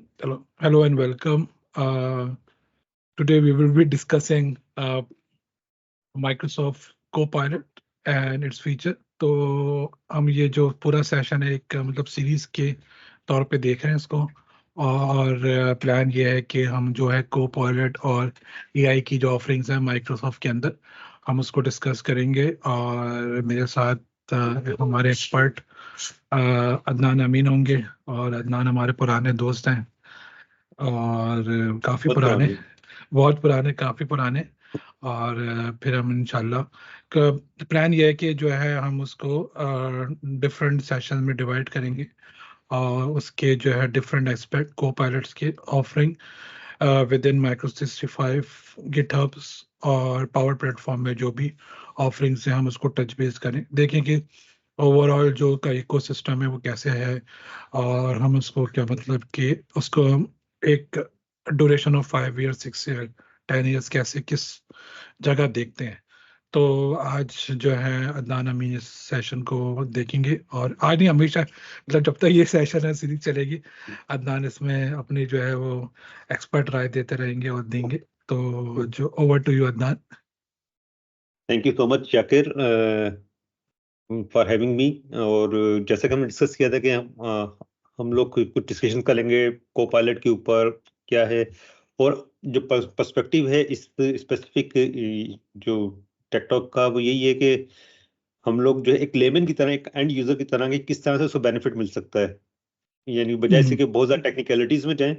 Hello and welcome. Today we will be discussing Microsoft Copilot and its feature. तो हम ये जो पूरा सेशन है एक मतलब सीरीज के तौर पे देख रहे हैं इसको, और प्लान ये है कि हम जो है Copilot और AI की जो ऑफरिंग्स हैं माइक्रोसॉफ्ट के अंदर हम उसको डिस्कस करेंगे। और मेरे साथ हमारे एक्सपर्ट अदनान अमीन होंगे, और अदनान हमारे पुराने दोस्त हैं और काफ़ी बहुत पुराने, पुरानी। बहुत पुराने, काफ़ी पुराने। और फिर हम इंशाल्लाह प्लान ये है कि जो है हम उसको डिफरेंट सेशन में डिवाइड करेंगे, और उसके जो है डिफरेंट एस्पेक्ट को पायलट्स के ऑफरिंग विद इन माइक्रोसॉफ्ट 365 गिटहब्स और पावर प्लेटफॉर्म में जो भी ऑफरिंग्स हैं हम उसको टच बेस करें, देखें कि ओवरऑल जो का इकोसिस्टम है वो कैसे है, और हम उसको क्या मतलब कि उसको हम एक duration of 5 year 6 year 10 years कैसे किस जगह देखते हैं। तो आज जो है अदनान अमीन इस सेशन को देखेंगे, और आज नहीं हमेशा मतलब जब तक ये सेशन है सीरीज चलेगी, अदनान इसमें अपनी जो है वो एक्सपर्ट राय देते रहेंगे और देंगे। तो जो over to you Adnan. Thank you so much Shakir for having me. और जैसा कि हमने डिस्कस किया था कि हम लोग कुछ डिस्कशन करेंगे को पायलट के ऊपर क्या है, और जो पर्सपेक्टिव है इस स्पेसिफिक जो टेकटॉक का वो यही है कि हम लोग जो है एक लेमन की तरह, एक एंड यूजर की तरह कि किस तरह से उसको बेनिफिट मिल सकता है, यानी बजाय से कि बहुत ज्यादा टेक्निकलिटीज में जाएं,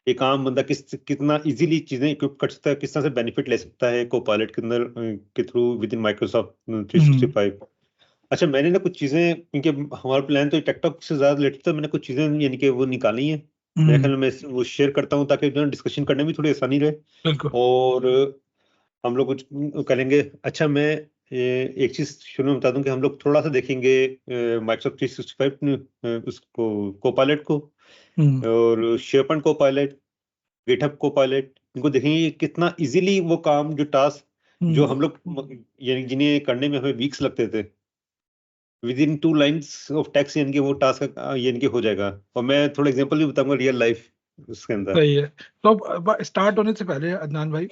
एक आम बंदा कितना इजीली चीजें इक्विप कर सकता है, किस तरह से बेनिफिट ले सकता है को पायलट के अंदर के थ्रू विद इन माइक्रोसॉफ्ट 365। अच्छा, मैंने ना कुछ चीजें, क्योंकि हमारा प्लान तो टेकटॉक से ज्यादा रिलेटेड था, मैंने कुछ चीजें यानी कि वो निकाली हैं। मेरे ख्याल में मैं वो शेयर करता हूँ ताकि डिस्कशन करने में थोड़ी आसानी रहे, बिल्कुल। और हम लोग कुछ करेंगे। अच्छा, मैं एक चीज शुरू में बता दूं कि हम लोग थोड़ा सा देखेंगे माइक्रोसॉफ्ट 365 उसको कोपायलट को, और शेयरपॉइंट कोपायलट, गिटहब कोपायलट, इनको देखेंगे कि कितना इजीली वो काम, जो टास्क जो हम लोग यानी जिन्हें करने में हमें वीक्स लगते थे, with in 2 lines of text यानी कि वो टास्क यानी कि हो जाएगा। और मैं थोड़ा एग्जांपल भी बताऊंगा रियल लाइफ उसके अंदर। सही है। तो अब स्टार्ट होने से पहले अदनान भाई,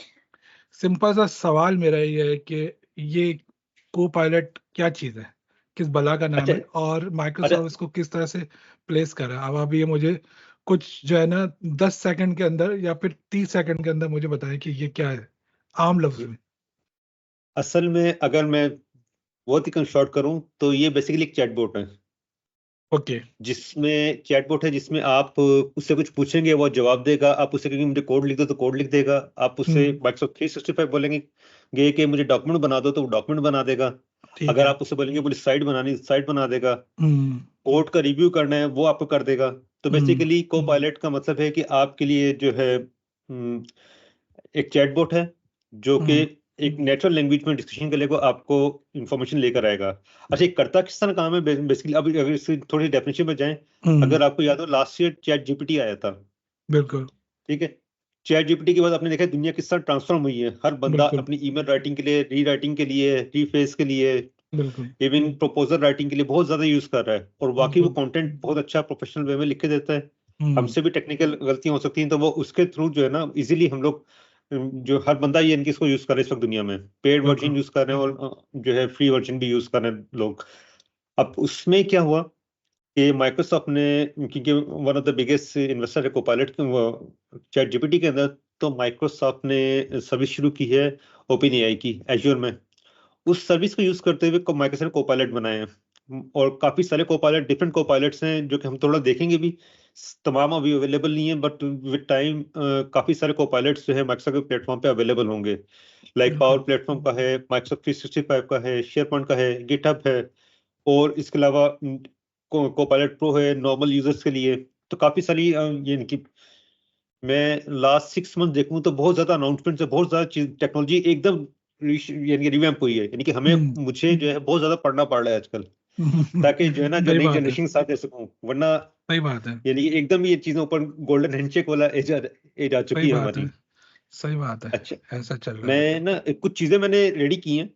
सिंपल सा सवाल मेरा ये है कि ये को पायलट क्या चीज है, किस बला का नाम अच्छा है, और अच्छा माइक्रोसॉफ्ट इसको किस तरह से प्लेस कर रहा है। अब ये मुझे कुछ जो है ना 10 सेकंड के अंदर या फिर 30 सेकंड के अंदर मुझे बताएं कि ये क्या है आम लफ्ज में। असल में अगर मैं बहुत ही शॉर्ट करूं तो ये बेसिकली एक चैटबॉट है, ओके। जिसमें चैटबॉट है जिसमें आप उससे कुछ पूछेंगे, वो जवाब देगा। आप उससे कहेंगे मुझे कोड लिख दो तो कोड लिख देगा। आप उससे माइक्रोसॉफ्ट 365 बोलेंगे कि मुझे डॉक्यूमेंट बना दो तो वो डॉक्यूमेंट बना देगा। ठीक अगर है। आप उससे बोलेंगे मुझे साइट बनानी, साइट बना देगा। कोड का रिव्यू करना है वो आपको कर देगा। तो बेसिकली को पायलट का मतलब है कि आपके लिए जो है एक चैटबॉट है जो कि एक नेचुरल लैंग्वेज में डिस्कशन के लिए आपको इंफॉर्मेशन लेकर आएगा। अच्छा, ये करता किस तरह काम है बेसिकली, अब अगर इसकी थोड़ी डेफिनेशन में जाएं, अगर आपको याद हो लास्ट ईयर चैट जीपीटी आया था, बिल्कुल ठीक है। चैट जीपीटी के बाद आपने देखा दुनिया किस तरह ट्रांसफॉर्म हुई है। हर बंदा बिल्कुल अपनी ईमेल राइटिंग के लिए, री राइटिंग के लिए, रीफेस के लिए, बिल्कुल इवन प्रपोजल राइटिंग के लिए बहुत ज्यादा यूज कर रहा है, और वाकई वो बिल्कुल। कंटेंट बहुत अच्छा प्रोफेशनल वे में लिख के देता है। हम्म, हमसे भी टेक्निकल गलतियां हो सकती हैं, तो वो उसके थ्रू जो है ना इजीली हम लोग जो हर बंदा ये इनकी इसको यूज कर रहे हैं इस वक्त दुनिया में, पेड बिल्कुल। वर्जन यूज कर रहे हैं, और जो है फ्री वर्जन भी यूज कर रहे हैं लोग। अब उसमें क्या हुआ कि माइक्रोसॉफ्ट ने, क्योंकि one of the biggest investor है कोपायलट चैट जीपीटी के अंदर, तो माइक्रोसॉफ्ट ने सर्विस शुरू की है ओपन एआई की एज्योर में। उस सर्विस को यूज करते हुए माइक्रोसॉफ्ट ने कोपायलट बनाए हैं, और काफी सारे कोपायलट, डिफरेंट कोपायलट्स हैं जो कि हम थोड़ा देखेंगे भी। तमाम अभी अवेलेबल नहीं है, बट विद टाइम काफी सारे कोपायलट्स जो है माइक्रोसॉफ्ट के प्लेटफॉर्म पे अवेलेबल होंगे। लाइक पावर प्लेटफॉर्म का है, माइक्रोसॉफ्ट 365 का है, शेयरपॉइंट का है, गिटहब है, और इसके अलावा कोपायलट प्रो है नॉर्मल यूजर्स के लिए। तो काफी सारी ये इनकी, मैं लास्ट 6 मंथ देखूं तो बहुत ज्यादा अनाउंसमेंट है, बहुत ज्यादा चीज, टेक्नोलॉजी एकदम यानी रिवैम्प हुई है, यानी कि हमें, मुझे जो है बहुत ज्यादा पढ़ना पड़ रहा है आजकल, ताकि जो है ना जो सही नई बात है। जनरेशन के साथ दे सकूं, वरना सही बात है। यानी कि एकदम ये चीजों पर गोल्डन हैंडशेक वाला एज आ सही चुकी है बात है। हमारी। सही बात है। अच्छा, ऐसा चल रहा है। मैं ना कुछ चीजें मैंने रेडी की हैं,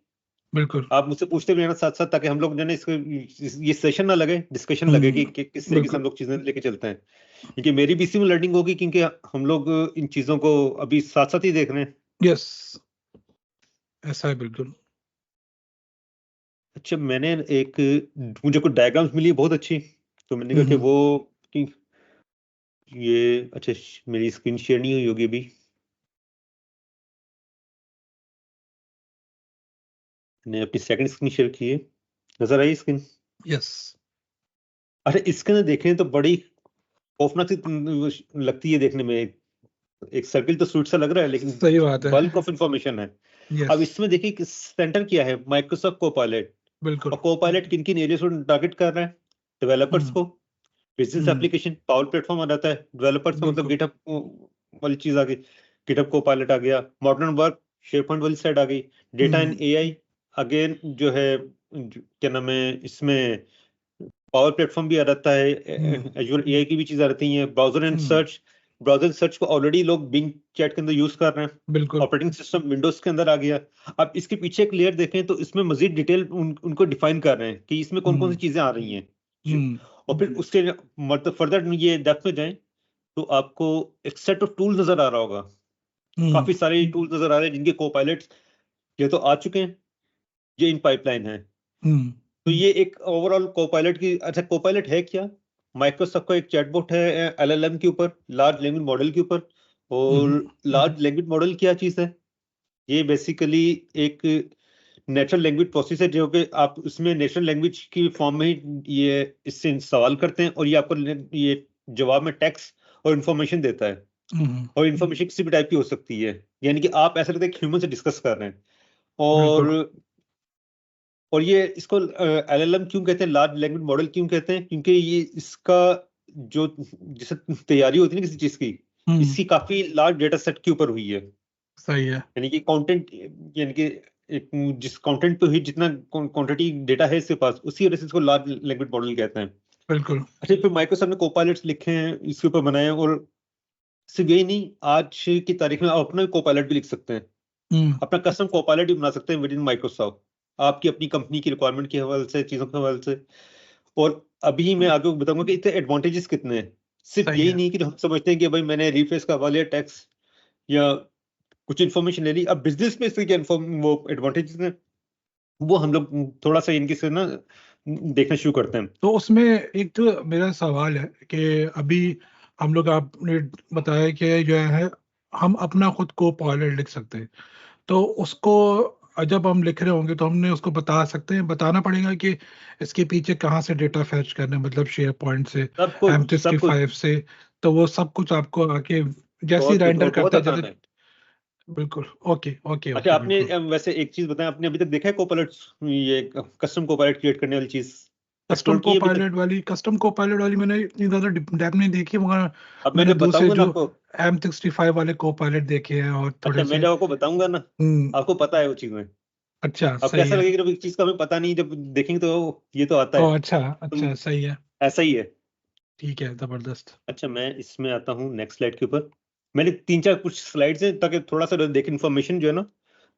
बिल्कुल। आप मुझसे पूछते भी रहना साथ साथ, ताकि हम लोग जो है ना इसको, ये सेशन ना लगे, डिस्कशन लगे कि किस तरीके से हम बिल्कुल। लोग चीजें लेके चलते हैं। क्योंकि मेरी भी इसी में लर्निंग होगी, क्योंकि हम लोग इन चीजों को अभी साथ साथ ही देख रहे हैं। यस, ऐसा है बिल्कुल। अच्छा, मैंने मुझे कुछ डायग्राम्स मिली बहुत अच्छी, तो मैंने कहा कि वो कि ये अच्छा मेरी स्क्रीन शेयर नहीं हुई होगी अभी। मैंने अपनी सेकंड स्क्रीन शेयर की है, नजर आई स्क्रीन? यस, अरे इसके अंदर देखें तो बड़ी खौफनाक सी लगती है देखने में। एक सर्किल तो सूट सा लग रहा है, लेकिन सही बात है। बल्क ऑफ इंफॉर्मेशन है। अब यस, इसमें देखिए कि सेंटर क्या है, माइक्रोसॉफ्ट कोपायलट। बिल्कुल। और कोपायलट किन किन एरियाज को टारगेट कर रहा है? डेवलपर्स हम्म, को, बिजनेस हम्म, एप्लीकेशन, पावर प्लेटफॉर्म आ जाता है। डेवलपर्स का मतलब बिल्कुल। गिटहब वाली चीज आ गई, गिटहब कोपायलट आ गया। मॉडर्न वर्क, शेयरपॉइंट वाली साइड आ गई। Data and hmm, AI, again जो है क्या नाम है इसमें, पावर प्लेटफॉर्म भी आ जाता है, हम्म, एजुअर एआई की भी चीज आ जाती है। Browser and hmm, search, browser and search को ऑलरेडी लोग बिंग चैट के अंदर यूज कर रहे हैं। बिल्कुल। ऑपरेटिंग सिस्टम विंडोज के अंदर आ गया। अब इसके पीछे एक लेयर देखें तो इसमें मजीद डिटेल उनको डिफाइन कर रहे हैं कि इसमें कौन कौन सी हम्म, चीजें आ रही हैं। हम्म, और फिर उसके मतलब फर्दर ये डेप्थ में जाएं तो आपको एक सेट ऑफ टूल नजर आ रहा होगा। हम्म, काफी सारे टूल नजर आ रहे हैं जिनके को पायलट्स ये तो आ चुके हैं, ये इन पाइपलाइन है। हम्म, तो ये एक ओवरऑल कोपायलट की, अच्छा कोपायलट है क्या? माइक्रोसॉफ्ट का एक चैटबॉट है एलएलएम के ऊपर, लार्ज लैंग्वेज मॉडल के ऊपर। और हम्म, लार्ज लैंग्वेज मॉडल क्या चीज है? ये बेसिकली एक नेचुरल लैंग्वेज प्रोसेस है, जो कि आप उसमें नेचुरल लैंग्वेज की फॉर्म में ही ये इससे सवाल करते हैं और ये आपको ये जवाब में टेक्स्ट और इन्फॉर्मेशन देता है। हम्म, और इन्फॉर्मेशन किसी भी टाइप की हो सकती है, यानी कि आप ऐसा लगता है ह्यूमन से डिस्कस कर रहे हैं। बिल्कुल। और ये इसको एलएलएम क्यों कहते हैं, लार्ज लैंग्वेज मॉडल क्यों कहते हैं? क्योंकि ये इसका जो जैसे तैयारी होती है ना किसी चीज की, हम्म, इसकी काफी लार्ज डेटा सेट के ऊपर हुई है। सही है। यानी कि कंटेंट, यानी कि जिस कंटेंट पे हुई जितना क्वांटिटी डेटा है इसके पास, उसी वजह से इसको लार्ज लैंग्वेज मॉडल कहते हैं। बिल्कुल। अच्छा, फिर माइक्रोसॉफ्ट ने कोपायलट्स लिखे हैं इसके ऊपर बनाए हैं। और सिर्फ यही नहीं, आज की तारीख में आप अपना कोपायलट भी लिख सकते हैं, हम्म, अपना कस्टम कोपायलट भी बना सकते हैं विद इन माइक्रोसॉफ्ट, आपकी अपनी कंपनी की रिक्वायरमेंट के हवाले से, चीजों के हवाले से। और अभी मैं आगे बताऊंगा कि इसके एडवांटेजेस कितने हैं। सिर्फ सही यही है। नहीं कि हम समझते हैं कि भाई मैंने रिफ्रेश करवा लिया टैक्स या कुछ इन्फॉर्मेशन ले ली। अब बिजनेस में इसके क्या वो एडवांटेजेस हैं, वो हम लोग थोड़ा सा इनके से ना देखना शुरू करते हैं। तो उसमें एक तो मेरा सवाल है कि अभी हम लोग, आपने बताया कि जो है हम अपना खुद को पायलट लिख सकते हैं, तो उसको जब हम लिख रहे होंगे तो हमने उसको बता सकते हैं, बताना पड़ेगा कि इसके पीछे कहाँ से डेटा फैच करना है, मतलब शेयर पॉइंट से, सब कुछ सब कुछ M365 से। तो वो सब कुछ आपको आके जैसे ही बहुत कुछ रेंडर और बहुत करता है आसान जैसे। है। बिल्कुल। ओके, ओके, अच्छा, ओके, आपने बिल्कुल। वैसे एक चीज बताएं, आपने अभी तक देखा है कोपायलट, ये कस्टम कोपायलट क्रिएट करने वाली चीज कस्टम एक्सप्लोर को की है अभी तक? पायलट वाली, मैंने इतनी ज्यादा डेप नहीं देखी, मगर अब मैंने मैंने दूसरे बताऊंगा ना जो आपको। M365 वाले को पायलट देखे हैं और अच्छा, थोड़े मैं से। जब आपको बताऊंगा ना, हम्म। आपको पता है वो चीजें। अच्छा, अब सही कैसा है। लगेगा जब एक चीज का हमें पता नहीं, जब देखेंगे तो ये तो आता ओ, है। अच्छा, तुम अच्छा, सही है। ऐसा ही है। ठीक है, जबरदस्त। अच्छा, मैं इसमें आता हूँ नेक्स्ट स्लाइड के ऊपर। मैंने तीन चार कुछ स्लाइड्स हैं ताकि थोड़ा सा देख इन्फॉर्मेशन जो है ना।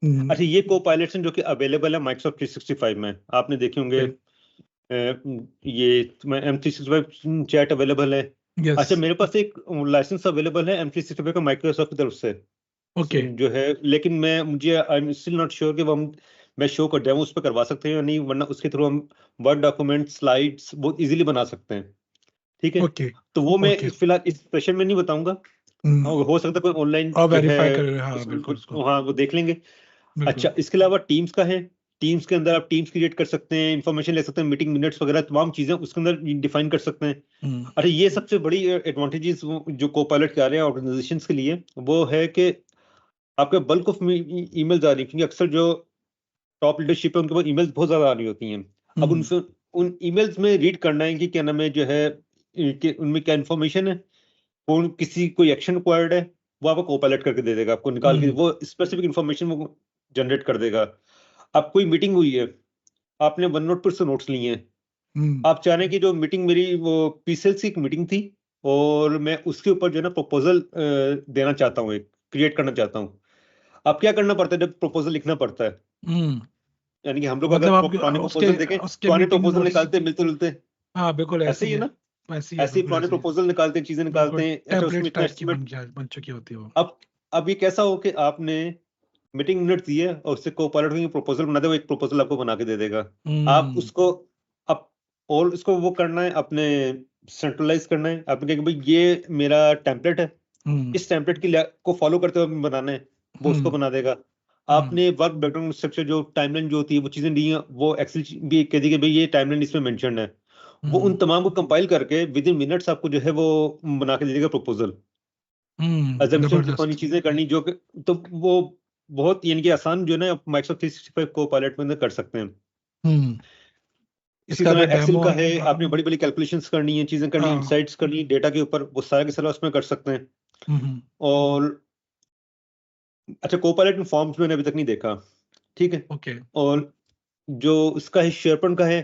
हम्म, अच्छा, ये को पायलट्स हैं जो कि अवेलेबल है माइक्रोसॉफ्ट 365 में, आपने देखे होंगे। बिल ये M365 चैट अवेलेबल है। यस। अच्छा, मेरे पास एक लाइसेंस अवेलेबल है M365 का माइक्रोसॉफ्ट की तरफ से, ओके, जो है, लेकिन मुझे I am still not sure कि वो मैं शो कर डेमो उस पर करवा सकते हैं या नहीं, वरना उसके थ्रू हम वर्ड डॉक्यूमेंट स्लाइड्स बहुत इजीली बना सकते हैं। ठीक है, ओके, तो वो मैं ओके। फिलहाल इस सेशन में नहीं बताऊंगा। हम्म। हो सकता है कोई ऑनलाइन और जो है वेरीफाई कर, हाँ, बिल्कुल उसको। हाँ वो देख लेंगे। बिल्कुल। अच्छा, इसके अलावा टीम्स का है। टीम्स के अंदर आप टीम्स क्रिएट कर सकते हैं, इंफॉर्मेशन ले सकते हैं, मीटिंग मिनट्स वगैरह तमाम चीजें उसके अंदर डिफाइन कर सकते हैं। हम्म, अच्छा, ये सबसे बड़ी एडवांटेजेस जो कोपायलट के आ रहे हैं ऑर्गेनाइजेशन के लिए, वो है कि आपके बल्क ऑफ ईमेल्स आ रही है, क्योंकि अक्सर जो टॉप लीडरशिप है उनके पास ईमेल्स बहुत ज्यादा आ रही होती हैं। अब हम्म, उन ईमेल्स में रीड करना है कि क्या नाम है जो है, कि उनमें क्या इन्फॉर्मेशन है, कौन किसी कोई एक्शन रिक्वायर्ड है, वो आपको कोपायलट करके दे देगा, आपको निकाल के हम्म, वो स्पेसिफिक इन्फॉर्मेशन वो जनरेट कर देगा। अब कोई मीटिंग हुई है, आपने वन नोट पर से नोट्स लिए हैं, हम्म, आप चाह रहे हैं कि जो मीटिंग मेरी वो पीसीएल की एक मीटिंग थी, और मैं उसके ऊपर जो है ना प्रपोजल देना चाहता हूँ, एक क्रिएट करना चाहता हूँ। अब क्या करना पड़ता है जब प्रपोजल लिखना पड़ता है? हम्म। यानी कि हम तो लोग अगर मतलब आप पुराने उसके प्रपोजल देखें, उसके पुराने मीटिंग प्रपोजल नोट्स। निकालते हैं मिलते जुलते, हाँ, बिल्कुल ऐसे ऐसे ही ही है है। ना। वैसी है, ऐसे ही बिल्कुल पुराने ऐसी है। प्रपोजल निकालते हैं, चीजें बिल्कुल निकालते हैं, अच्छा उसमें टेम्पलेट इतना टाइप की एस्टिमेट। बन चुकी होती है वो। अब ये कैसा हो कि आपने मीटिंग मिनट दी है और उससे को-पायलट को प्रपोजल बना दे, वो एक प्रपोजल आपको बना के दे देगा। आप उसको अब और उसको वो करना है, अपने सेंट्रलाइज करना है, आपने कहा कि भाई ये मेरा टेम्पलेट है, इस टेम्पलेट की को फॉलो करते हुए हमें बनाना है, वो उसको बना देगा। आपने वर्क बैकग्राउंड स्ट्रक्चर जो टाइमलाइन जो होती है वो चीजें दी हैं, वो एक्सेल भी कह दी कि भाई ये टाइमलाइन इसमें मेंशन है, वो उन तमाम को कंपाइल करके विद इन मिनट्स आपको जो है वो बना के दे देगा प्रपोजल। अजम्पशन जबरदस्त। चीजें करनी जो कि तो वो बहुत यानी कि आसान जो है ना माइक्रोसॉफ्ट 365 को पायलट में कर सकते हैं। इसी इसका अगर तरह एक्सेल डेमो, का है, आपने बड़ी बड़ी कैलकुलेशंस करनी है, चीजें करनी, हाँ, इनसाइट्स करनी डेटा के ऊपर, वो सारा के सारा उसमें कर सकते हैं। और अच्छा, कोपायलट में फॉर्म्स मैंने अभी तक नहीं देखा, ठीक है। ओके। और जो इसका है शेयरपॉइंट का है,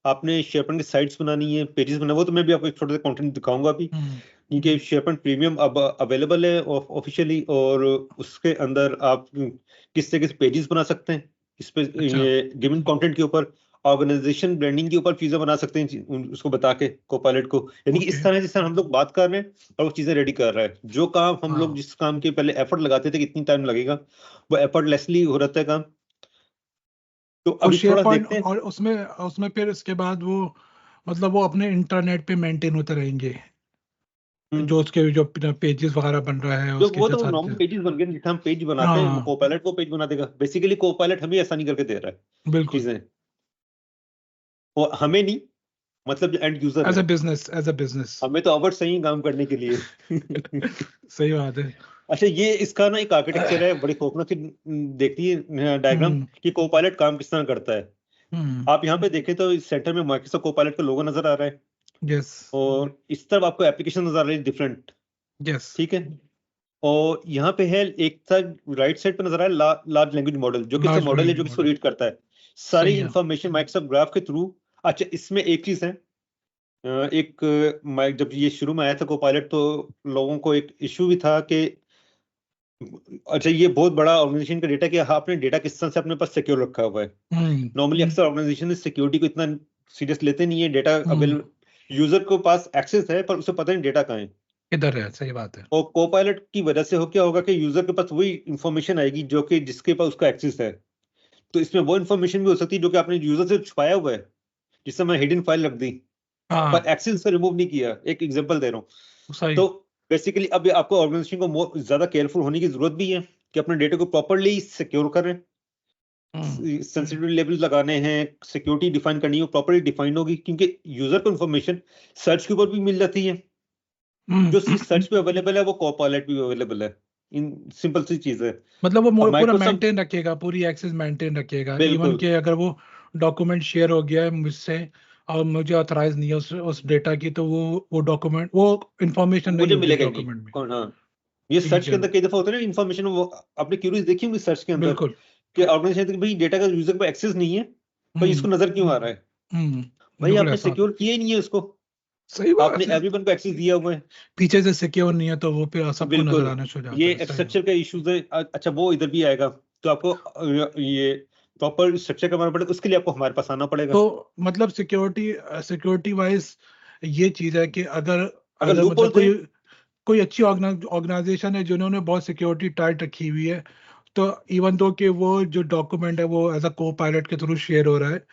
आपने शेयरपॉइंट की साइट्स बनानी है, पेजेस बना, वो तो मैं भी आपको एक छोटा सा कंटेंट दिखाऊंगा अभी, क्योंकि शेयरपॉइंट प्रीमियम अब अवेलेबल है ऑफिशियली, और उसके अंदर आप किस तरीके से पेजेस बना सकते हैं इस पे, अच्छा, ये गिवन कंटेंट के ऊपर, ऑर्गेनाइजेशन ब्रांडिंग के ऊपर चीजें बना सकते हैं, उसको बता के कोपायलट को, यानी कि ओके, इस तरह जिस तरह हम लोग बात कर रहे हैं और वो चीजें रेडी कर रहा है। जो काम हम लोग हाँ। जिस काम के पहले एफर्ट लगाते थे कि इतनी टाइम लगेगा, वो एफर्टलेसली हो रहता है काम। तो और अभी शेयर थोड़ा पॉइंट, देखते हैं। और उसमें उसमें फिर इसके बाद वो, मतलब वो अपने इंटरनेट पे मेंटेन होते रहेंगे, जो उसके जो पेजेस वगैरह बन रहा है जो उसके वो जो तो सारे नॉर्मल पेजेस बन गए, जितना हम पेज बनाते हैं वो हाँ, कोपायलट को पेज बना देगा। बेसिकली कोपायलट हमें आसानी करके दे रहा है बिल्कुल। चीजें, वो हमें नहीं, मतलब जो एंड यूजर एज है, a business, as a business. हमें तो अवर्स चाहिए काम करने के लिए। सही बात है। अच्छा, ये इसका ना एक आर्किटेक्चर है, बड़ी खौफनाक सी देखती है डायग्राम कि कोपायलट काम किस तरह करता है। आप यहाँ पे देखें तो इस सेंटर में माइक्रोसॉफ्ट कोपायलट का लोगो नजर आ रहा है, यस, और इस तरफ आपको एप्लीकेशन नजर आ रही है डिफरेंट, यस, ठीक है। और यहाँ पे है एक साइड, राइट साइड पे नजर आ रहा है लार्ज लैंग्वेज मॉडल, जो कि इसका लार्ज मॉडल है लैंग्वेज जो कि इसको मॉडल। रीड करता है सारी सही है। इंफॉर्मेशन माइक्रोसॉफ्ट ग्राफ के थ्रू। अच्छा, इसमें एक चीज है, जब ये शुरू में आया था कोपायलट, तो लोगों को एक इश्यू भी था कि अच्छा, ये बहुत बड़ा ऑर्गेनाइजेशन का डेटा, कि हाँ, आपने डेटा किस तरह से अपने पास सिक्योर रखा हुआ है। नॉर्मली अक्सर ऑर्गेनाइजेशन सिक्योरिटी को इतना सीरियस लेते नहीं है, डेटा अवेलेबल यूजर को पास एक्सेस है पर उसे पता नहीं डेटा कहाँ है। इधर है, सही बात है। और कोपायलट की वजह से हो क्या होगा कि यूजर के पास वही इंफॉर्मेशन आएगी जो कि जिसके पास उसका एक्सेस है। तो इसमें वो इंफॉर्मेशन भी हो सकती है जो कि आपने यूजर से छुपाया हुआ है, जिससे मैं हिडन फाइल रख दी पर हाँ, एक्सेस से रिमूव नहीं किया। एक एग्जांपल दे रहा हूँ। सही। तो बेसिकली अब आपको ऑर्गेनाइजेशन को ज्यादा केयरफुल होने की जरूरत भी है कि अपने डेटा को प्रॉपरली सिक्योर करें, सेंसिटिव लेवल लगाने हैं, सिक्योरिटी डिफाइन करनी है, प्रॉपरली डिफाइंड होगी, क्योंकि यूजर को इन्फॉर्मेशन सर्च के ऊपर भी मिल जाती है, जो सर्च पे अवेलेबल है वो कोपायलट भी अवेलेबल है। इन सिंपल सी चीज है। मतलब वो अब पूरा माइक्रोसॉफ्ट, मेंटेन रखेगा, पूरी एक्सेस मेंटेन रखेगा, इवन बिल्कुल के अगर वो डॉक्यूमेंट शेयर हो गया है मुझसे और मुझे ऑथराइज नहीं है उस डेटा की, तो वो डॉक्यूमेंट, वो इंफॉर्मेशन नहीं मुझे होगी उस मिलेगा ही नहीं। डॉक्यूमेंट में। कौन, हाँ, ये सर्च ठीक के है, अंदर कई दफा होता है ना इन्फॉर्मेशन, वो आपने क्यूरीज देखी होंगी सर्च के अंदर बिल्कुल। कि ऑर्गेनाइजेशन भाई डेटा का यूजर पे एक्सेस नहीं है, पर हम्म इसको नजर क्यों आ रहा है? भाई बिल्कुल आपने ऐसा होता सिक्योर है। किया ही नहीं है उसको, सही आपने बात है। एवरीवन को एक्सेस दिया हुआ है। पीछे से सिक्योर नहीं है तो वो फिर सबको नजर बिल्कुल, आना शुरू हो ये जाता है। सही है। स्ट्रक्चर का इश्यूज है। अच्छा, वो इधर भी आएगा, तो आपको ये प्रॉपर स्ट्रक्चर करवाना पड़ेगा, उसके लिए आपको हमारे पास आना पड़ेगा। तो मतलब सिक्योरिटी, सिक्योरिटी वाइज ये चीज है कि अगर अगर अगर लूप मतलब होल्स हैं, कोई कोई अच्छी ऑर्गेनाइजेशन है जिन्होंने बहुत सिक्योरिटी टाइट रखी हुई है, तो इवन दो कि वो जो डॉक्यूमेंट है वो एज अ को पायलट के थ्रू शेयर हो रहा है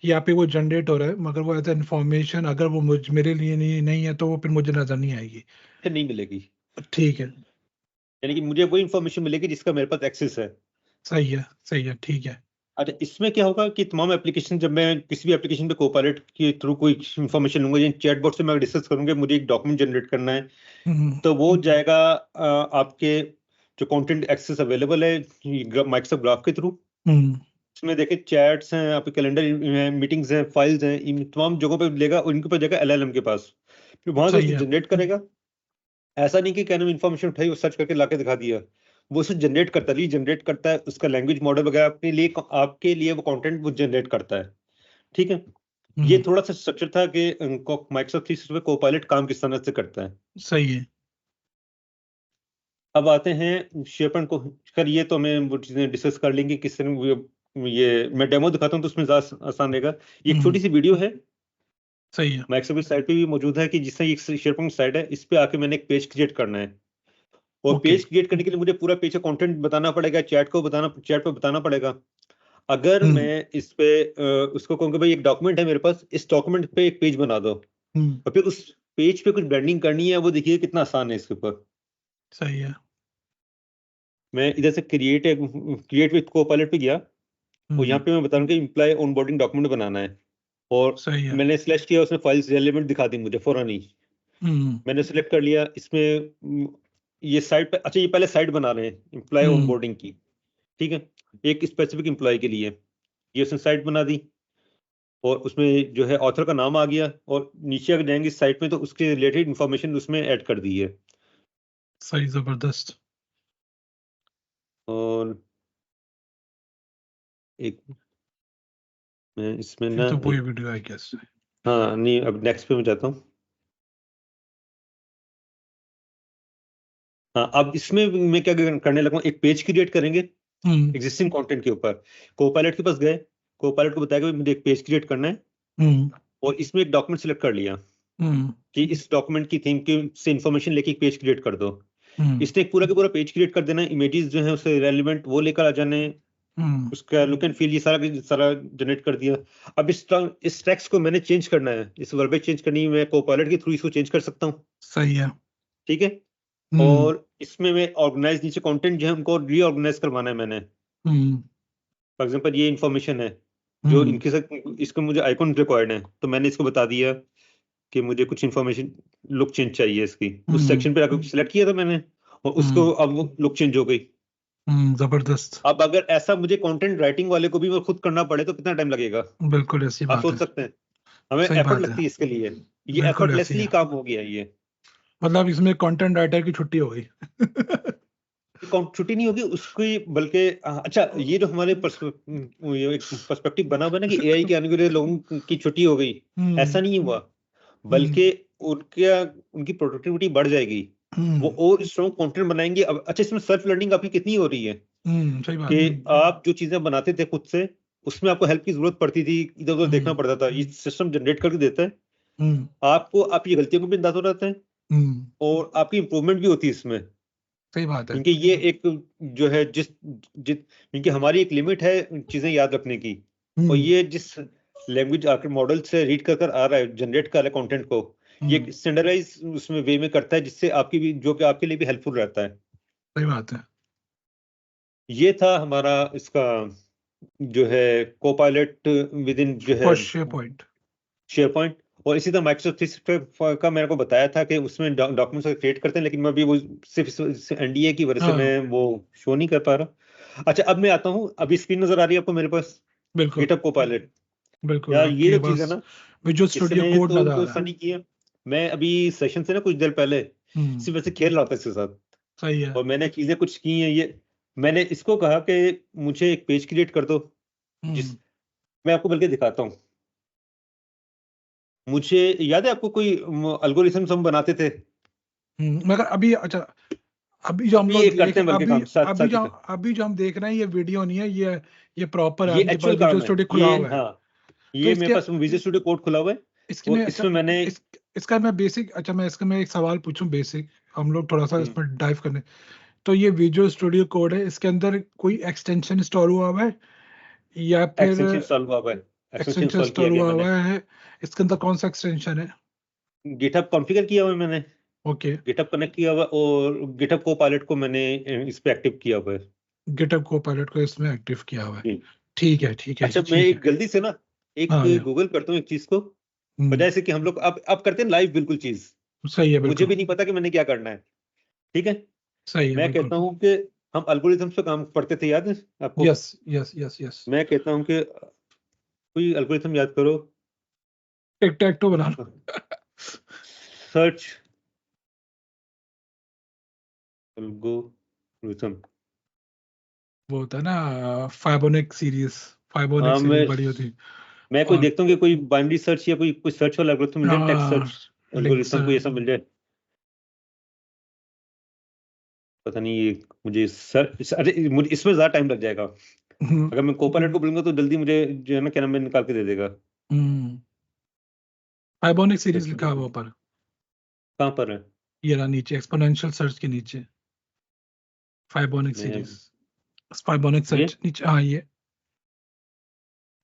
या फिर वो जनरेट हो रहा है, मगर वो एज अ इंफॉर्मेशन अगर वो मेरे लिए नहीं है तो वो फिर मुझे नजर नहीं आएगी। फिर नहीं मिलेगी, ठीक है। यानी कि मुझे वही इंफॉर्मेशन मिलेगी जिसका मेरे पास एक्सेस है। सही है, सही है, ठीक है। अच्छा, इसमें क्या होगा कि तमाम एप्लीकेशन, जब मैं किसी भी एप्लीकेशन पे कोपायलट के थ्रू कोई इंफॉर्मेशन लूंगा, या चैटबॉट से मैं डिस्कस करूंगा, मुझे एक डॉक्यूमेंट जनरेट करना है, हम्म तो वो जाएगा आपके जो कंटेंट एक्सेस अवेलेबल है माइक्रोसॉफ्ट ग्राफ के थ्रू। हम्म इसमें देखिए चैट्स हैं, आपके कैलेंडर, मीटिंग्स हैं, फाइल्स हैं, इन तमाम जगहों पे लेगा और इनके ऊपर जाएगा एलएलएम के पास, फिर वहां से सही उसको है। जनरेट करेगा। ऐसा नहीं कि कहने में इन्फॉर्मेशन उठाई और सर्च करके लाके दिखा दिया, वो उसे जनरेट करता है, जनरेट करता है, उसका लैंग्वेज मॉडल वगैरह आपके लिए वो कंटेंट वो जनरेट करता है, ठीक है। ये हम्म थोड़ा सा स्ट्रक्चर था कि माइक्रोसॉफ्ट 365 कोपायलट काम किस तरह से करता है। सही है। अब आते हैं शेयरपॉइंट को, खैर ये तो हमें वो चीजें डिस्कस कर लेंगे किस तरह, ये मैं डेमो दिखाता हूँ तो उसमें ज्यादा आसान रहेगा। ये एक हम्म छोटी सी वीडियो है, सही है। माइक्रोसॉफ्ट साइट पे भी मौजूद है कि जिस तरह एक शेयरपॉइंट साइट है, इस पे आके मैंने एक पेज क्रिएट करना है, और ओके। पेज क्रिएट करने के लिए मुझे पूरा पेज का कंटेंट बताना पड़ेगा, चैट पे बताना पड़ेगा। अगर हम्म मैं इस पे उसको कहूँगा भाई एक डॉक्यूमेंट है मेरे पास, इस डॉक्यूमेंट पे एक पेज बना दो, हम्म और फिर उस पेज पे कुछ ब्रांडिंग करनी है, वो देखिए कितना आसान है इसके ऊपर। सही है। मैं इधर से क्रिएट विद कोपायलट पे गया, और यहाँ पे मैं बता रहा हूँ कि एम्प्लॉय ऑनबोर्डिंग डॉक्यूमेंट बनाना है, और सही है। मैंने सिलेक्ट किया, उसने फाइल्स रेलेवेंट दिखा दी मुझे फौरन ही। हम्म मैंने सिलेक्ट कर लिया इसमें। ये साइट पे, अच्छा ये पहले साइट बना रहे हैं एम्प्लॉय हम्म ऑनबोर्डिंग की, ठीक है, एक स्पेसिफिक एम्प्लॉय के लिए। ये उसने साइट बना दी, और उसमें जो है ऑथर का नाम आ गया, और नीचे अगर जाएंगे इस साइट में तो उसके रिलेटेड इंफॉर्मेशन उसमें ऐड कर दी है। सही, जबरदस्त। और एक, मैं इसमें ये ना तो वही एक, वीडियो आई गेस। हाँ नहीं, अब नेक्स्ट पे मैं जाता हूँ। हाँ, अब इसमें मैं क्या करने लगा हूँ, एक पेज क्रिएट करेंगे हम्म एग्जिस्टिंग कंटेंट के ऊपर। कोपायलट के पास गए, कोपायलट को बताया कि मुझे एक पेज क्रिएट करना है, हम्म और इसमें एक डॉक्यूमेंट सिलेक्ट कर लिया हम्म कि इस डॉक्यूमेंट की थीम की से इंफॉर्मेशन लेके एक पेज क्रिएट कर दो। हम्म इसने एक पूरा का पूरा पेज क्रिएट कर देना है, इमेजेस जो है उससे रेलिवेंट वो लेकर आ जाने हैं, हम्म उसका लुक एंड फील ये सारा जनरेट कर दिया। अब इस टेक्स्ट को मैंने चेंज करना है, इस वर्बेज चेंज करनी है, मैं कोपायलट के थ्रू इसको चेंज कर सकता हूँ, सही है। ठीक है। हम्म और इसमें मैं ऑर्गेनाइज, नीचे कंटेंट जो है उनको रीऑर्गेनाइज करवाना है मैंने। हम्म फॉर एग्जांपल ये इन्फॉर्मेशन है जो हम्म इनके साथ, इसको मुझे आइकॉन रिक्वायर्ड है, तो मैंने इसको बता दिया कि मुझे कुछ इन्फॉर्मेशन लुक चेंज चाहिए इसकी। उस हम्म सेक्शन पे आकर सिलेक्ट किया था मैंने, और उसको हम्म अब वो लुक चेंज हो गई। जबरदस्त। अब अगर ऐसा मुझे कंटेंट राइटिंग वाले को भी वो खुद करना पड़े तो कितना टाइम लगेगा, बिल्कुल ऐसी आप बात सोच है। सकते हैं। हमें सही एफर्ट बात है। लगती है इसके लिए, ये बिल्कुल ऐसी एफर्टलेसली है। काम हो गया ये। मतलब इसमें कंटेंट राइटर की छुट्टी हो गई। छुट्टी नहीं होगी उसकी, बल्कि अच्छा, ये जो हमारे ये एक पर्सपेक्टिव बना हुआ है ना कि एआई के आने के लिए लोगों की छुट्टी हो गई, ऐसा हम्म नहीं हुआ, हम्म बल्कि उनके उनकी प्रोडक्टिविटी बढ़ जाएगी, वो हम्म और स्ट्रॉन्ग कंटेंट बनाएंगे। अब अच्छा, इसमें सेल्फ लर्निंग आपकी कितनी हो रही है सही कि बात है। आप जो चीजें बनाते थे खुद से, उसमें आपको हेल्प की जरूरत पड़ती थी, इधर उधर देखना हम्म पड़ता था, ये सिस्टम जनरेट करके देता है हम्म आपको, आपकी गलतियों को भी अंदाजा हो रहता है, हम्म और आपकी इंप्रूवमेंट भी होती है इसमें। सही बात है। क्योंकि ये एक जो है क्योंकि हमारी एक लिमिट है चीजें याद रखने की, और हम्म ये जिस लैंग्वेज आकर मॉडल से रीड कर आ रहा है, जनरेट कर रहा है कंटेंट को, ये हम्म स्टैंडर्डाइज उसमें वे में करता है, जिससे आपकी भी, जो कि आपके लिए भी हेल्पफुल रहता है। सही बात है। ये था हमारा इसका जो है कोपायलट विद इन जो है for share point. Share point. और इसी तरह माइक्रोसॉफ्ट 365 का मेरे को बताया था कि उसमें डॉक्यूमेंट्स क्रिएट करते हैं, लेकिन मैं अभी वो सिर्फ एनडीए की वजह से हाँ, मैं वो शो नहीं कर पा रहा। अच्छा, अब मैं आता हूँ, अभी स्क्रीन नजर आ रही है आपको मेरे पास, बिल्कुल गिटहब कोपायलट। बिल्कुल यार ये आपके जो चीज है पास ना, विजुअल स्टूडियो इसने कोड तो नजर आ कोई रहा है। फनी किया। मैं अभी सेशन से ना कुछ देर पहले हम्म सिर्फ ऐसे खेल रहा था इसके साथ, सही है। और मैंने चीजें कुछ की हैं ये। मैंने इसको कहा कि मुझे एक पेज क्रिएट कर दो, जिस, हम्म मैं आपको बल्कि दिखाता हूँ। मुझे याद है आपको कोई एल्गोरिथम्स हम बनाते थे, मगर अभी अच्छा, अभी जो हम अभी लोग ये देख करते हैं बल्कि अभी काम साथ अभी साथ जो ही कर। अभी जो हम देख रहे हैं ये वीडियो नहीं है, ये प्रॉपर है, ये आपके पास एक्चुअल विजुअल काम है स्टूडियो खुला ये, हुआ है। हाँ, तो ये मेरे इसके पास विजुअल स्टूडियो कोड खुला हुआ है, इसके में और अच्छा इसमें मैंने इसका मैं बेसिक, अच्छा मैं इसका मैं एक सवाल पूछूं बेसिक, हम लोग थोड़ा सा हम्म, इसमें डाइव करने। तो ये विजुअल स्टूडियो कोड है, इसके अंदर कोई एक्सटेंशन इंस्टॉल हुआ हुआ है या फिर एक्सटेंशन इंस्टॉल हुआ है, एक्सटेंशन एक्सटेंशन इंस्टॉल किया इंस्टॉल गया हुआ मैंने, हुआ है? इसके अंदर कौन सा एक्सटेंशन है? गिटहब कॉन्फ़िगर किया हुआ है मैंने, ओके। गिटहब कनेक्ट किया हुआ है, और गिटहब कोपायलट को मैंने इस पे एक्टिव किया हुआ है। गिटहब कोपायलट को इसमें एक्टिव किया हुआ है। जी। ठीक है ठीक है अच्छा, मैं ठीक है। एक गलती से ना एक हाँ या गूगल करता हूँ एक चीज को, हम्म बजाय से कि हम लोग अब करते हैं लाइव बिल्कुल चीज, सही है मुझे बिल्कुल। भी नहीं पता कि मैंने क्या करना है, ठीक है। सही है मैं बिल्कुल। कहता हूँ कि हम एल्गोरिथम्स पे काम पढ़ते थे, याद है आपको। Yes yes yes yes. मैं कहता हूँ कि कोई एल्गोरिथम याद करो, टिक टैक तो बना लो। Search algorithm. वो होता है ना फाइबोनिक सीरीज, फाइबोनिक हाँ, सीरीज बड़ी होती है। मैं कोई और देखता हूँ कि कोई बाइनरी सर्च या कोई सर्च वाला एल्गोरिथम मिल जाए, टेक्स्ट हाँ, सर्च लिंक्स। एल्गोरिथम कोई ऐसा मिल जाए। पता नहीं ये मुझे अरे मुझे इसमें ज्यादा टाइम लग जाएगा, अगर मैं कोपायलट को बोलूंगा तो जल्दी मुझे जो है ना क्या नाम है निकाल के दे देगा। हम्म फाइबोनिक सीरीज लिखा हुआ ऊपर, कहाँ पर है? ये रहा नीचे, एक्सपोनेंशियल सर्च के नीचे फाइबोनिक मैं सीरीज, फाइबोनिक ये सर्च नीचे, हाँ ये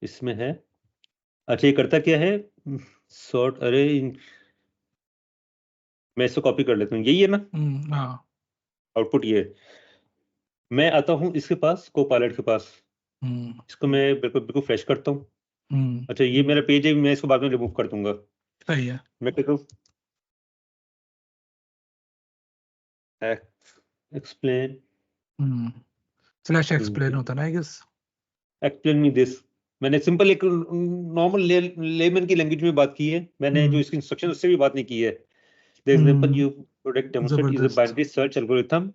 इसमें है। अच्छा ये करता क्या है? सॉर्ट, अरे मैं इसको कॉपी कर लेता हूँ, यही है ना हाँ आउटपुट? ये है। मैं आता हूँ इसके पास, कोपायलट के पास, इसको मैं बिल्कुल बिल्कुल फ्रेश करता हूँ। अच्छा ये मेरा पेज है, मैं इसको बाद में रिमूव कर दूंगा। सही है। मैं कहता हूँ एक्सप्लेन, स्लैश एक्सप्लेन होता ना, I guess. Explain me this. मैंने सिंपल एक नॉर्मल लेमन की लैंग्वेज में बात की है, मैंने जो इसकी इंस्ट्रक्शन उससे भी बात नहीं की है। The example you project demonstrate is a जबरदस्त। binary search algorithm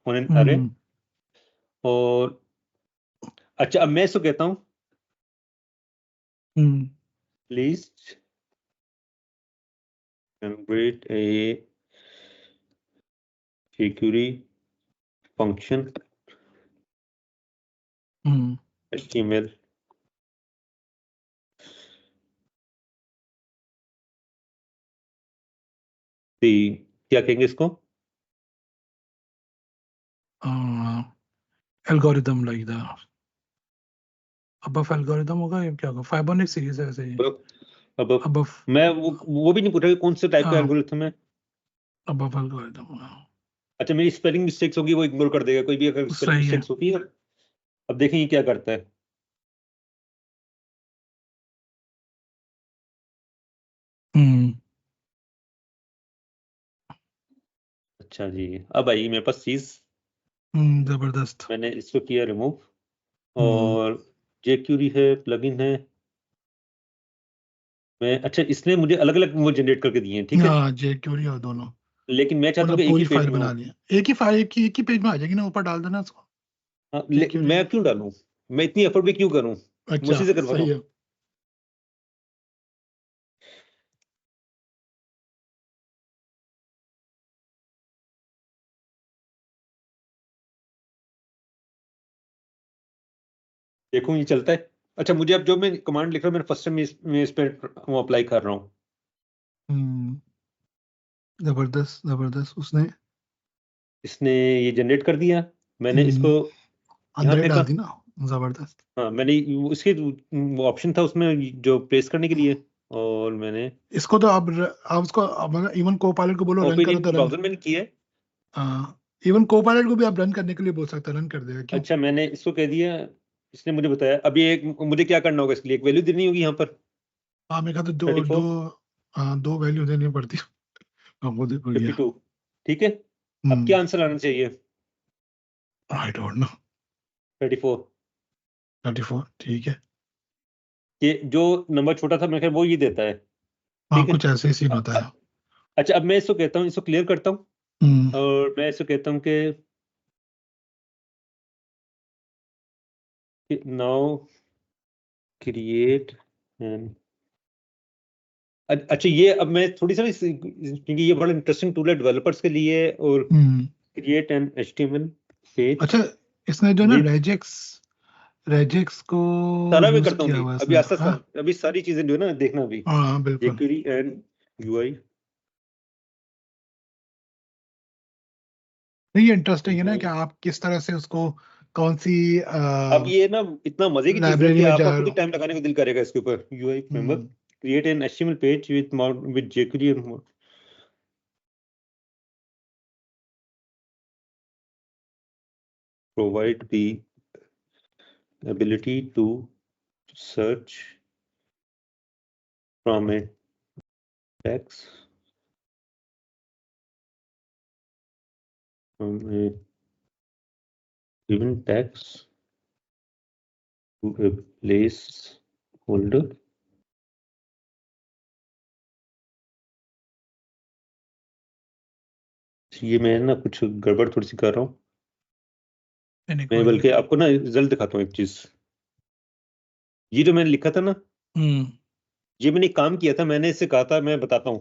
on an array। हम्म और अच्छा अब मैं इसको कहता हूँ please generate a jQuery function HTML। क्या कहेंगे इसको? Algorithm like the above algorithm होगा, ये क्या होगा? फाइबोनिक सीरीज है वैसे ये। अब अबव, मैं वो भी नहीं पूछ रहा कि कौन से टाइप का एल्गोरिथम है। Above algorithm. अच्छा मेरी स्पेलिंग मिस्टेक्स होगी वो इग्नोर कर देगा, कोई भी अगर स्पेलिंग सही है। मिस्टेक्स होगी। अब देखें ये क्या करता है। अच्छा जी, अब आई मेरे पास चीज, जबरदस्त। मैंने इसको किया रिमूव। हम्म और jQuery है, प्लगइन है। मैं अच्छा इसने मुझे अलग अलग वो जनरेट करके दिए हैं, ठीक है। हाँ, jQuery और दोनों, लेकिन मैं चाहता हूँ मतलब कि एक ही पूरी पेज फाइल में हो। बना लिया, एक ही फाइल, एक ही पेज में आ जाएगी ना, ऊपर डाल देना उसको हाँ, jQuery मैं में। क्यों डालूं? मैं इतनी एफर्ट भी क्यों करूं? अच्छा, मुझे से करवा सही दो। है। देखूं ये चलता है। अच्छा मुझे अब जो मैं कमांड लिख रहा हूँ, मैं फर्स्ट टाइम मैं इस पे वो अप्लाई कर रहा हूँ। हम्म जबरदस्त जबरदस्त। उसने इसने ये जनरेट कर दिया, मैंने इसको यहाँ अंदर ही फेंका। डाल दी ना, जबरदस्त। हाँ मैंने उसके वो ऑप्शन था उसमें जो प्लेस करने के लिए, और मैंने इसको तो आप उसको इवन को पायलट को बोलो रन करो ओपन तो रन। ब्राउजर मैंने किया है। हाँ, इवन को पायलट को भी आप रन करने के लिए बोल सकते हैं, रन कर देगा, क्यों? अच्छा मैंने इसको कह दिया, इसने मुझे बताया अभी एक मुझे क्या करना होगा, इसके लिए एक वैल्यू देनी होगी यहाँ पर हाँ, मेरे ख्याल तो दो दो 34 हाँ, दो वैल्यू देनी पड़ती। हाँ, वो देखो गया। 52, ठीक है। अब क्या आंसर आना चाहिए? I don't know. 34। 34, ठीक है। ये जो नंबर छोटा था मेरे ख्याल वो ये देता है, हाँ, ठीक है। कुछ ऐसे ही सीन अ- होता है। अ- अच्छा अब मैं इसको कहता हूँ, इसको क्लियर करता हूँ, हम्म और मैं इसको कहता हूँ कि नाउ क्रिएट। अच्छा ये अब मैं थोड़ी सा क्योंकि ये बड़ा इंटरेस्टिंग टूल है डेवलपर्स के लिए, और हम्म क्रिएट एन एचटीएमएल पेज अच्छा, इसने जो ना विद, रेजेक्स को सारा मैं यूज करता हूँ किया अभी हुआ अभी इसने, आस्ता हाँ। आस्ता, अभी सारी चीजें जो है ना देखना अभी। हाँ बिल्कुल। jQuery and UI. नहीं, ये इंटरेस्टिंग है ना कि आप किस तरह से उसको, कौन सी अब ये ना इतना मजे की चीज है लाइब्रेरी कि में आपका जा खुद रहा ही हो। टाइम लगाने को दिल करेगा इसके ऊपर। UI framework, hmm create an HTML page with jQuery and provide the ability to search from a text, from a given text to a placeholder। ये मैं ना कुछ गड़बड़ थोड़ी सी कर रहा हूँ। नहीं, मैं कोई नहीं। बल्कि आपको ना रिजल्ट दिखाता हूँ एक चीज। ये जो मैंने लिखा था ना, हम्म ये मैंने एक काम किया था, मैंने इससे कहा था, मैं बताता हूँ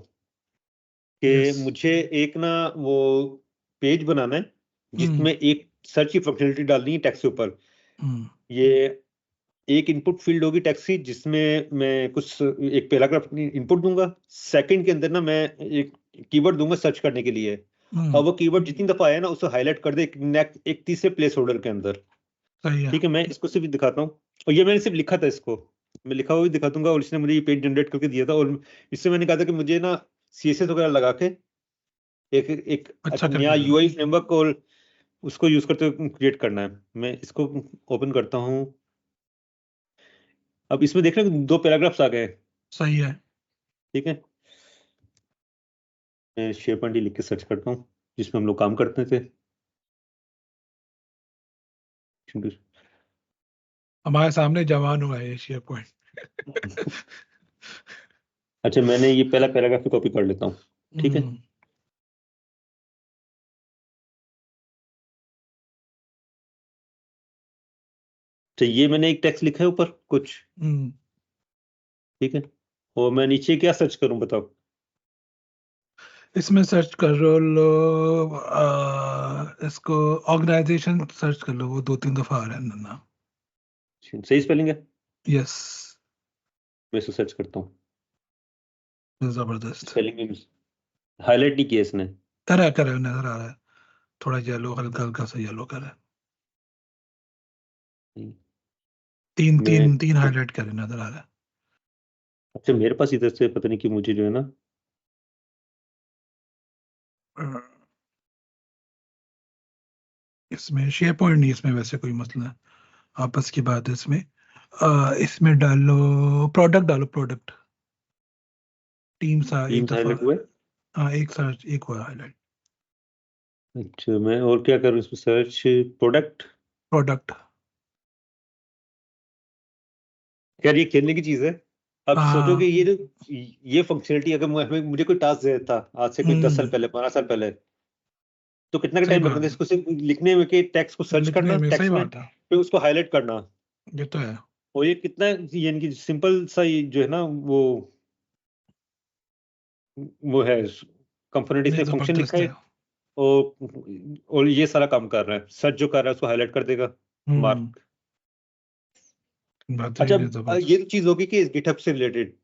कि यस। मुझे एक ना वो पेज बनाना है हम्म जिसमें एक सर्च की फंक्शनलिटी डालनी है टेक्स्ट के ऊपर। हम्म ये एक इनपुट फील्ड होगी टेक्स्ट की, जिसमें मैं कुछ एक पैराग्राफ इनपुट दूंगा। सेकंड के अंदर ना मैं एक कीवर्ड दूंगा सर्च करने के लिए, और वो कीवर्ड जितनी दफा आया ना उसे हाईलाइट कर दे एक तीसरे प्लेस होल्डर के अंदर। सही है। ठीक है, मैं इसको सिर्फ दिखाता हूँ, और ये मैंने सिर्फ लिखा था, इसको मैं लिखा हुआ भी दिखा दूंगा, और इसने मुझे ये पेज जनरेट करके दिया था। और इससे मैंने कहा था कि मुझे ना CSS वगैरह लगा के एक एक अच्छा करके नया दो। UI फ्रेमवर्क और उसको यूज करते हुए क्रिएट करना है। मैं इसको ओपन करता हूँ। अब इसमें देख रहे हैं 2 पैराग्राफ्स आ गए। सही है। ठीक है, मैं शेयरपॉइंट लिख के सर्च करता हूँ जिसमें हम लोग काम करते थे। हमारे सामने जवान हुआ है शेयर पॉइंट। अच्छा, मैंने ये पहला पैराग्राफ कॉपी कर लेता हूँ। ठीक है, तो ये मैंने एक टेक्स्ट लिखा है ऊपर कुछ। ठीक है, और मैं नीचे क्या सर्च करूं बताओ। इसमें सर्च कर लो, इसको ऑर्गेनाइजेशन सर्च कर लो, वो 2-3 दफा आ रहा है ना। सही स्पेलिंग है? यस। मैं इसको सर्च करता हूँ। जबरदस्त। स्पेलिंग हाईलाइट नहीं किया इसने। करा करा नजर आ रहा है, थोड़ा येलो, हल्का हल्का सा येलो करा है। तीन मैं तीन तीन हाईलाइट करे नजर आ रहा है। अच्छा, मेरे पास इधर से पता नहीं कि मुझे जो है ना, इसमें शेयर पॉइंट नहीं, इसमें वैसे कोई मसला है, आपस की बात है इसमें। इसमें डालो प्रोडक्ट, डालो प्रोडक्ट। टीम सा एक टीम्स दफा। हाईलाइट हुए। हाँ, एक सर्च, एक हुआ हाईलाइट। अच्छा, मैं और क्या करूँ इसमें? Search product. प्रोडक्ट। यार ये खेलने की चीज है। अब सोचो कि हाँ। ये फंक्शनलिटी अगर मुझे कोई टास्क दे देता आज से कोई 10 साल पहले, 12 साल पहले, तो कितना का सही टाइम लगता था बात है। इसको सिर्फ लिखने में, कि टेक्स्ट को सर्च लिखने करना में सही टेक्स्ट में, बात है। फिर उसको हाईलाइट करना। ये तो है। और ये कितना, यानी कि सिंपल सा ये जो है ना, वो है कंपोनेंट, ये इसने फंक्शन लिखा जबरदस्त है, है। और ये सारा काम कर रहा है। सर्च जो कर रहा है उसको हाईलाइट कर देगा, हम्म। मार्क। अच्छा, बेहतरीन है, ये जबरदस्त। तो चीज होगी कि गिटहब से रिलेटेड।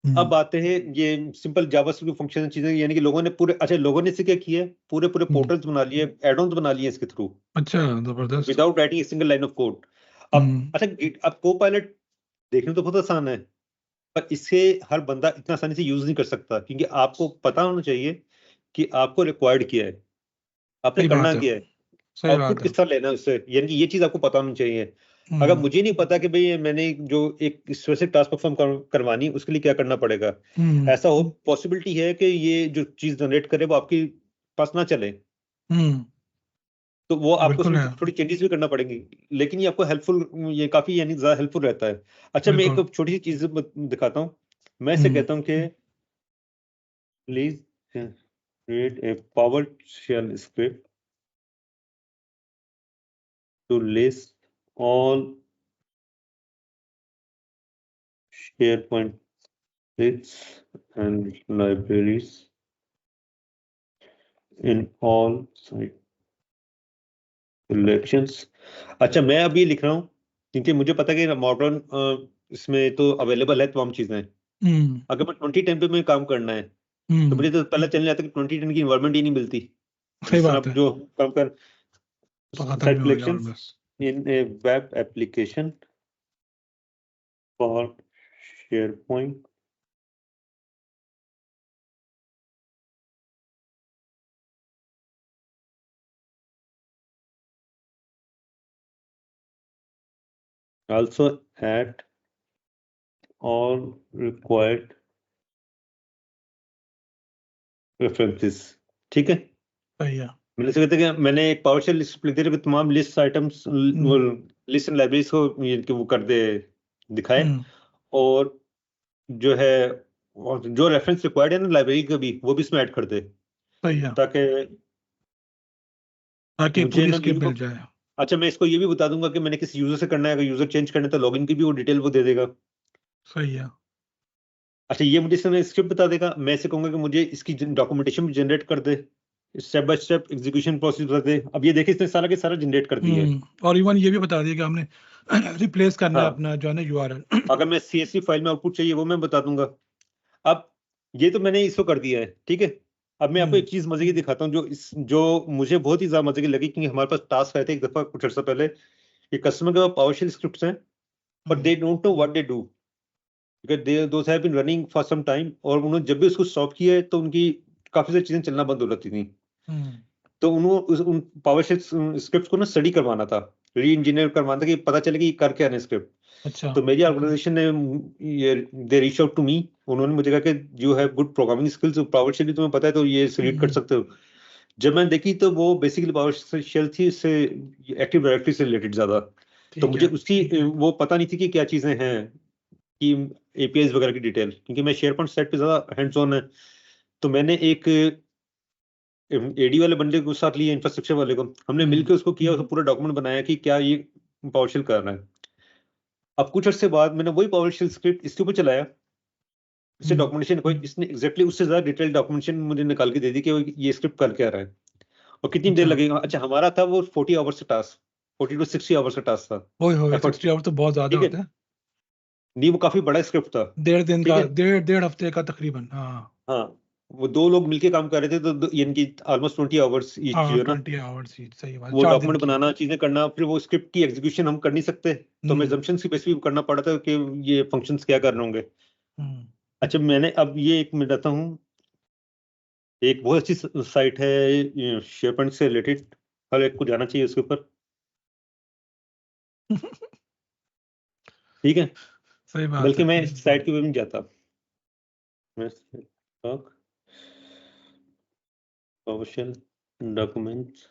हम्म। अब आते हैं ये सिंपल जावास्क्रिप्ट फंक्शन चीजें, यानी कि लोगों ने पूरे, अच्छा लोगों ने इसे क्या किया है, पूरे पूरे हम्म। पोर्टल्स बना लिए, एड ऑन्स बना लिए इसके थ्रू, अच्छा, जबरदस्त। Without writing a single line of code. अब हम्म। अच्छा, अब को पायलट देखने में तो बहुत आसान है, पर इसे हर बंदा इतना आसानी से यूज नहीं कर सकता, क्योंकि आपको पता होना चाहिए कि आपको रिक्वायर्ड क्या है, आपने सही करना बात है। क्या है, सही आउटपुट बात है। किस तरह लेना है उससे, यानी कि ये चीज आपको पता होनी चाहिए। अगर हम्म। मुझे नहीं पता कि भाई मैंने जो एक स्पेसिफिक टास्क परफॉर्म करवानी है, उसके लिए क्या करना पड़ेगा, हम्म। ऐसा हो पॉसिबिलिटी है कि ये जो चीज जनरेट करे वो आपकी पास ना चले, हम्म। तो वो आपको बिल्कुल उसमें है। थोड़ी चेंजेस भी करना पड़ेंगे, लेकिन ये आपको हेल्पफुल, ये काफी यानी ज्यादा हेल्पफुल रहता है। अच्छा, मैं बिल्कुल। एक छोटी सी चीज दिखाता हूँ। मैं इसे हम्म। कहता हूँ कि please create a PowerShell script to list all SharePoint lists and libraries in all site collections। अच्छा, मैं अभी लिख रहा हूँ क्योंकि मुझे पता है कि मॉडर्न इसमें तो अवेलेबल है तमाम चीजें। हम्म। अगर मैं 2010 पे में काम करना है, तो हम्म। मुझे तो पहले चलने जाता है कि 2010 की इन्वायरमेंट ही नहीं मिलती, सही जिस तरह बात आप है। जो काम कर, तो खत्म साइट ही हो गया collections almost. In A web application for SharePoint। Also add all required references। ठीक है, सही है। मैंने से कहते हैं कि मैंने एक पावरशेल लिस्ट लिख दी, तमाम लिस्ट आइटम्स, वो हम्म। लिस्ट एंड लाइब्रेरीज को ये कि वो कर दे, दिखाए, हम्म। और जो है, और जो रेफरेंस रिक्वायर्ड है ना लाइब्रेरी का भी, वो भी इसमें ऐड कर दे, सही है, ताकि ताकि मुझे पूरी ना स्किप किसी को। मिल जाए। अच्छा, मैं इसको ये भी बता दूंगा कि मैंने किस यूजर से करना है, अगर यूजर चेंज करना है तो लॉगिन की भी वो डिटेल वो दे देगा। सही है। अच्छा, ये मुझे इसने स्क्रिप्ट बता देगा, मैं इसे कहूंगा कि मुझे इसकी डॉक्यूमेंटेशन भी जनरेट कर दे, step by step execution process बताते हैं। अब ये देखिए इसने सारा के सारा जनरेट कर दिया है। और इवन ये भी बता दिया कि हमने रिप्लेस करना है हाँ। अपना जो है ना यूआरएल। अगर मैं CSV फाइल में आउटपुट चाहिए वो मैं बता दूंगा। अब ये तो मैंने इसको कर दिया है, ठीक है। अब मैं आपको एक चीज मजे की दिखाता हूँ जो मुझे बहुत ही ज्यादा मजे की लगी, क्योंकि हमारे पास टास्क आए थे एक दफा कुछ अर्सा पहले कि कस्टमर के पास पावरशेल स्क्रिप्ट्स हैं but they don't know what they do because those have been running for some time, और उन्होंने जब भी उसको स्टॉप किया है तो उनकी काफी सारी चीजें चलना बंद हो जाती थी। तो उन्होंने उन पावरशेल स्क्रिप्ट्स को ना स्टडी करवाना था, री इंजीनियर करवाना था कि पता चले कि ये कर क्या है स्क्रिप्ट। अच्छा। तो मेरी ऑर्गेनाइजेशन ने they reach out to me, उन्होंने मुझे कहा कि you have good programming skills, PowerShell तुम्हें पता है तो ये रीड कर सकते हो। जब मैंने देखी तो वो बेसिकली पावरशेल थी, इससे एक्टिव डायरेक्टरी से रिलेटेड ज्यादा। तो मुझे उसकी वो पता नहीं थी कि क्या चीजें हैं कि एपीआईज वगैरह की डिटेल, क्योंकि मैं शेयरपॉइंट साइट पे ज्यादा हैंड्स ऑन है। तो मैंने एक एडी वाले बंदे को साथ लिया, इंफ्रास्ट्रक्चर वाले को, हमने मिलकर उसको किया, उसको पूरा डॉक्यूमेंट बनाया कि क्या ये पावरशेल कर रहा है। अब कुछ अर्से बाद मैंने वही पावरशेल स्क्रिप्ट इसके ऊपर चलाया, इससे डॉक्यूमेंटेशन कोई, इसने एग्जैक्टली उससे ज्यादा डिटेल डॉक्यूमेंटेशन मुझे निकाल के दे दी कि ये स्क्रिप्ट कर क्या रहा है और कितनी देर लगेगा। अच्छा, हमारा था वो 40 आवर्स का टास्क, 40 to 60 आवर्स का टास्क था। 60 आवर्स तो बहुत ज्यादा होता है। नहीं, वो काफी बड़ा स्क्रिप्ट था, 1.5 दिन का, 1.5 हफ्ते का तकरीबन। हाँ, वो 2 लोग मिलके काम कर रहे थे, तो इनकी ऑलमोस्ट 20 आवर्स ईच जो है ना, 20 आवर्स ईच, सही बात। वो डॉक्यूमेंट बनाना, चीजें करना, फिर वो स्क्रिप्ट की एग्जीक्यूशन हम कर नहीं सकते, तो हमें assumptions की बेस पे करना पड़ा था कि ये फंक्शंस क्या कर रहे होंगे। अच्छा, मैंने अब ये एक मैं बताता हूँ, एक बहुत अच्छी साइट है शेयरपॉइंट से रिलेटेड, हर एक को जाना चाहिए उसके ऊपर, ठीक है। सही बात बल्कि है। मैं इस साइट के ऊपर नहीं जाता, मैं PowerShell डॉक्यूमेंट्स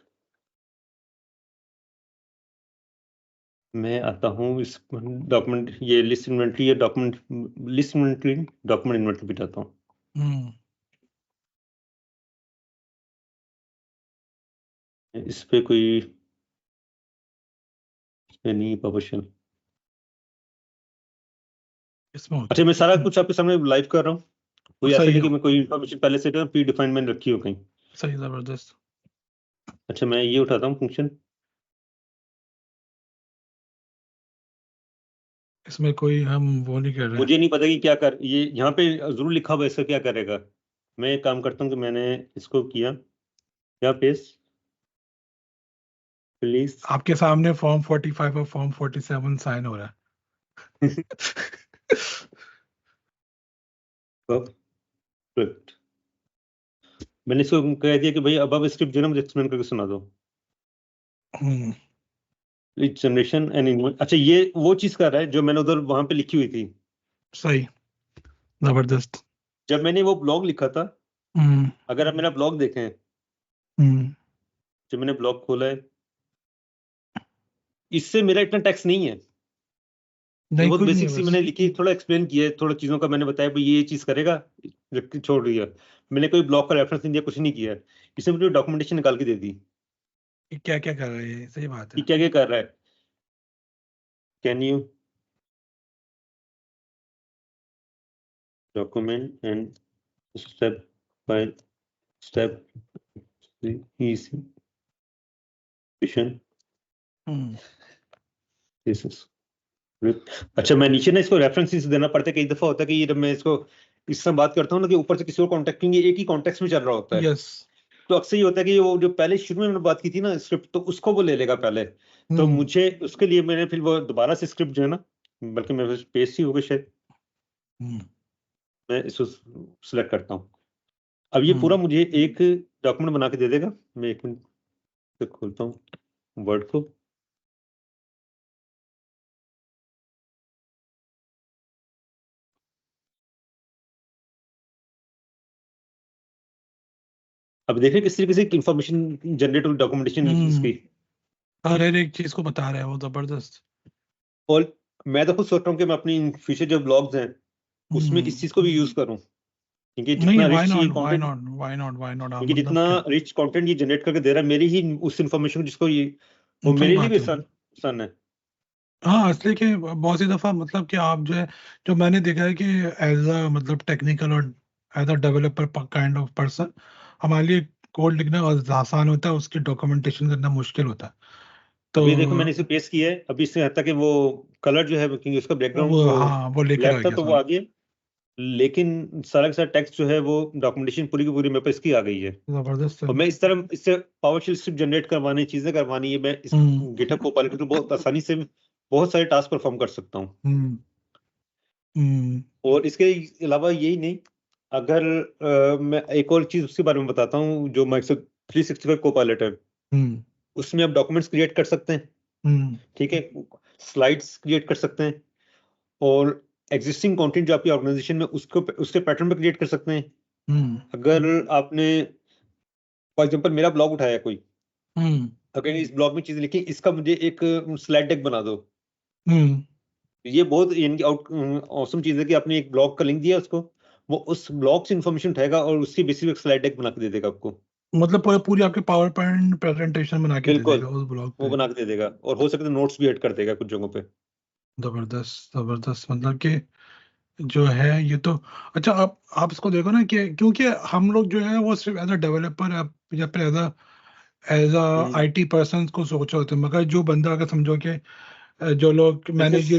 मैं आता हूँ, इस डॉक्यूमेंट, ये लिस्ट इन्वेंटरी है, document list inventory, document inventory पे जाता हूँ। इस पे कोई नहीं PowerShell। अच्छा, मैं सारा कुछ आपके सामने लाइव कर रहा हूँ, कोई ऐसा नहीं कि मैं कोई इन्फॉर्मेशन पहले से प्री डिफाइन मैंने रखी हो कहीं। सही, जबरदस्त। अच्छा, मैं ये उठाता हूँ फंक्शन, इसमें कोई हम वो नहीं कर रहे, मुझे नहीं पता कि क्या कर, ये यहाँ पे जरूर लिखा हुआ है इसका क्या करेगा। मैं एक काम करता हूँ कि मैंने इसको किया यहाँ पे, प्लीज आपके सामने फॉर्म 45 और फॉर्म 47 साइन हो रहा है। मैंने इसको कह दिया कि भाई अब स्क्रिप्ट जो है ना मुझे एक्सप्लेन करके सुना दो। जनरेशन एंड, अच्छा, ये वो चीज कर रहा है जो मैंने उधर वहां पे लिखी हुई थी। सही, जबरदस्त। जब मैंने वो ब्लॉग लिखा था, अगर आप मेरा ब्लॉग देखें, जब मैंने ब्लॉग खोला है, इससे मेरा इतना टेक्स्ट नहीं है, बहुत बेसिक सी मैंने लिखी, थोड़ा एक्सप्लेन किया, थोड़ा चीजों का मैंने बताया भाई ये चीज करेगा, छोड़ दिया। मैंने कोई ब्लॉग का रेफरेंस नहीं दिया, कुछ नहीं किया, इसने मुझे डॉक्यूमेंटेशन निकाल के दे दी क्या क्या कर रहे हैं। सही बात है, क्या क्या कर रहा है। Can you document and step by step अच्छा, मैं नीचे ना इसको रेफरेंसेस देना पड़ता है, कई दफा होता है कि जब मैं इसको इससे बात करता हूँ ना कि ऊपर से किसी और कॉन्टेक्ट करेंगे, एक ही कॉन्टेक्स्ट में चल रहा होता है। yes. तो अक्सर ये होता है कि वो जो पहले शुरू में मैंने बात की थी ना स्क्रिप्ट, तो उसको वो ले लेगा पहले। तो मुझे उसके लिए मैंने फिर वो दोबारा से स्क्रिप्ट जो है ना, बल्कि मेरे पास पेज ही होगा शायद, मैं इसको सिलेक्ट करता हूँ। अब ये पूरा मुझे एक डॉक्यूमेंट बना के दे देगा। मैं 1 मिनट खोलता हूँ वर्ड को, अब देखिए किस तरीके से इंफॉर्मेशन जनरेट हुई डॉक्यूमेंटेशन इसकी, हर एक चीज को बता रहा है वो, जबरदस्त। और मैं तो खुद सोच रहा हूँ कि मैं अपनी फ्यूचर जो ब्लॉग्स हैं उसमें इस चीज को भी यूज करूँ, क्योंकि जितना रिच ये कंटेंट, क्योंकि जितना रिच कंटेंट ये जनरेट करके दे रहा है, मेरी ही उस इंफॉर्मेशन जिसको ये, वो मेरे लिए भी सन है। हाँ, इसलिए कि बहुत सी दफा मतलब कि आप जो है, जो मैंने देखा है कि एज अ मतलब टेक्निकल और as a developer kind of person, हमारे लिए कोड लिखना आसान होता है, उसकी डॉक्यूमेंटेशन करना मुश्किल होता है। तो अभी देखो मैंने इसे पेस्ट किया है, अभी इससे हद तक कि वो कलर जो है, क्योंकि उसका बैकग्राउंड वो, वो हाँ, वो लेकर आ ब्लैक था गया तो वो सारा। आ गया, लेकिन सारा का सारा टेक्स्ट जो है वो डॉक्यूमेंटेशन पूरी की पूरी मेरे पास इसकी आ गई है। जबरदस्त है। और मैं इस तरह इससे पावरशेल स्क्रिप्ट जनरेट करवानी, चीजें करवानी है, मैं इस हम्म गिटहब कोपायलट में बहुत आसानी से बहुत सारे टास्क परफॉर्म कर सकता हूँ। हम्म हम्म और इसके अलावा यही नहीं, अगर मैं एक और चीज उसके बारे में बताता हूँ, जो माइक्रोसॉफ्ट 365 कोपायलट है, हम्म उसमें आप डॉक्यूमेंट्स क्रिएट कर सकते हैं, हम्म ठीक है, स्लाइड्स क्रिएट कर सकते हैं, और एग्जिस्टिंग कंटेंट जो आपकी ऑर्गेनाइजेशन में उसको उसके पैटर्न पे क्रिएट कर सकते हैं। हम्म अगर आपने फॉर एग्जांपल मेरा ब्लॉग उठाया कोई, हम्म अगर इस ब्लॉग में चीजें लिखी, इसका मुझे एक स्लाइड डेक बना दो, हम्म ये बहुत यानी आउट औसम चीज है कि आपने एक ब्लॉग का लिंक दिया उसको, वो उस ब्लॉग से इंफॉर्मेशन उठाएगा और उसकी बेसिस पे एक स्लाइड डेक बना के दे देगा आपको। मतलब पूरी पूरी आपके पावर पॉइंट प्रेजेंटेशन बना के दे बिल्कुल, देगा उस ब्लॉग वो पे। बना के दे देगा, और हो सकता है नोट्स भी ऐड कर देगा कुछ जगहों पे। जबरदस्त जबरदस्त, मतलब कि जो है ये तो। अच्छा, आप इसको देखो ना कि क्योंकि हम लोग जो है वो सिर्फ एज अ डेवलपर या फिर as a hmm. IT person को सोचा होते हैं, मगर जो बंदा अगर समझो कि जो लोग बिजनेस।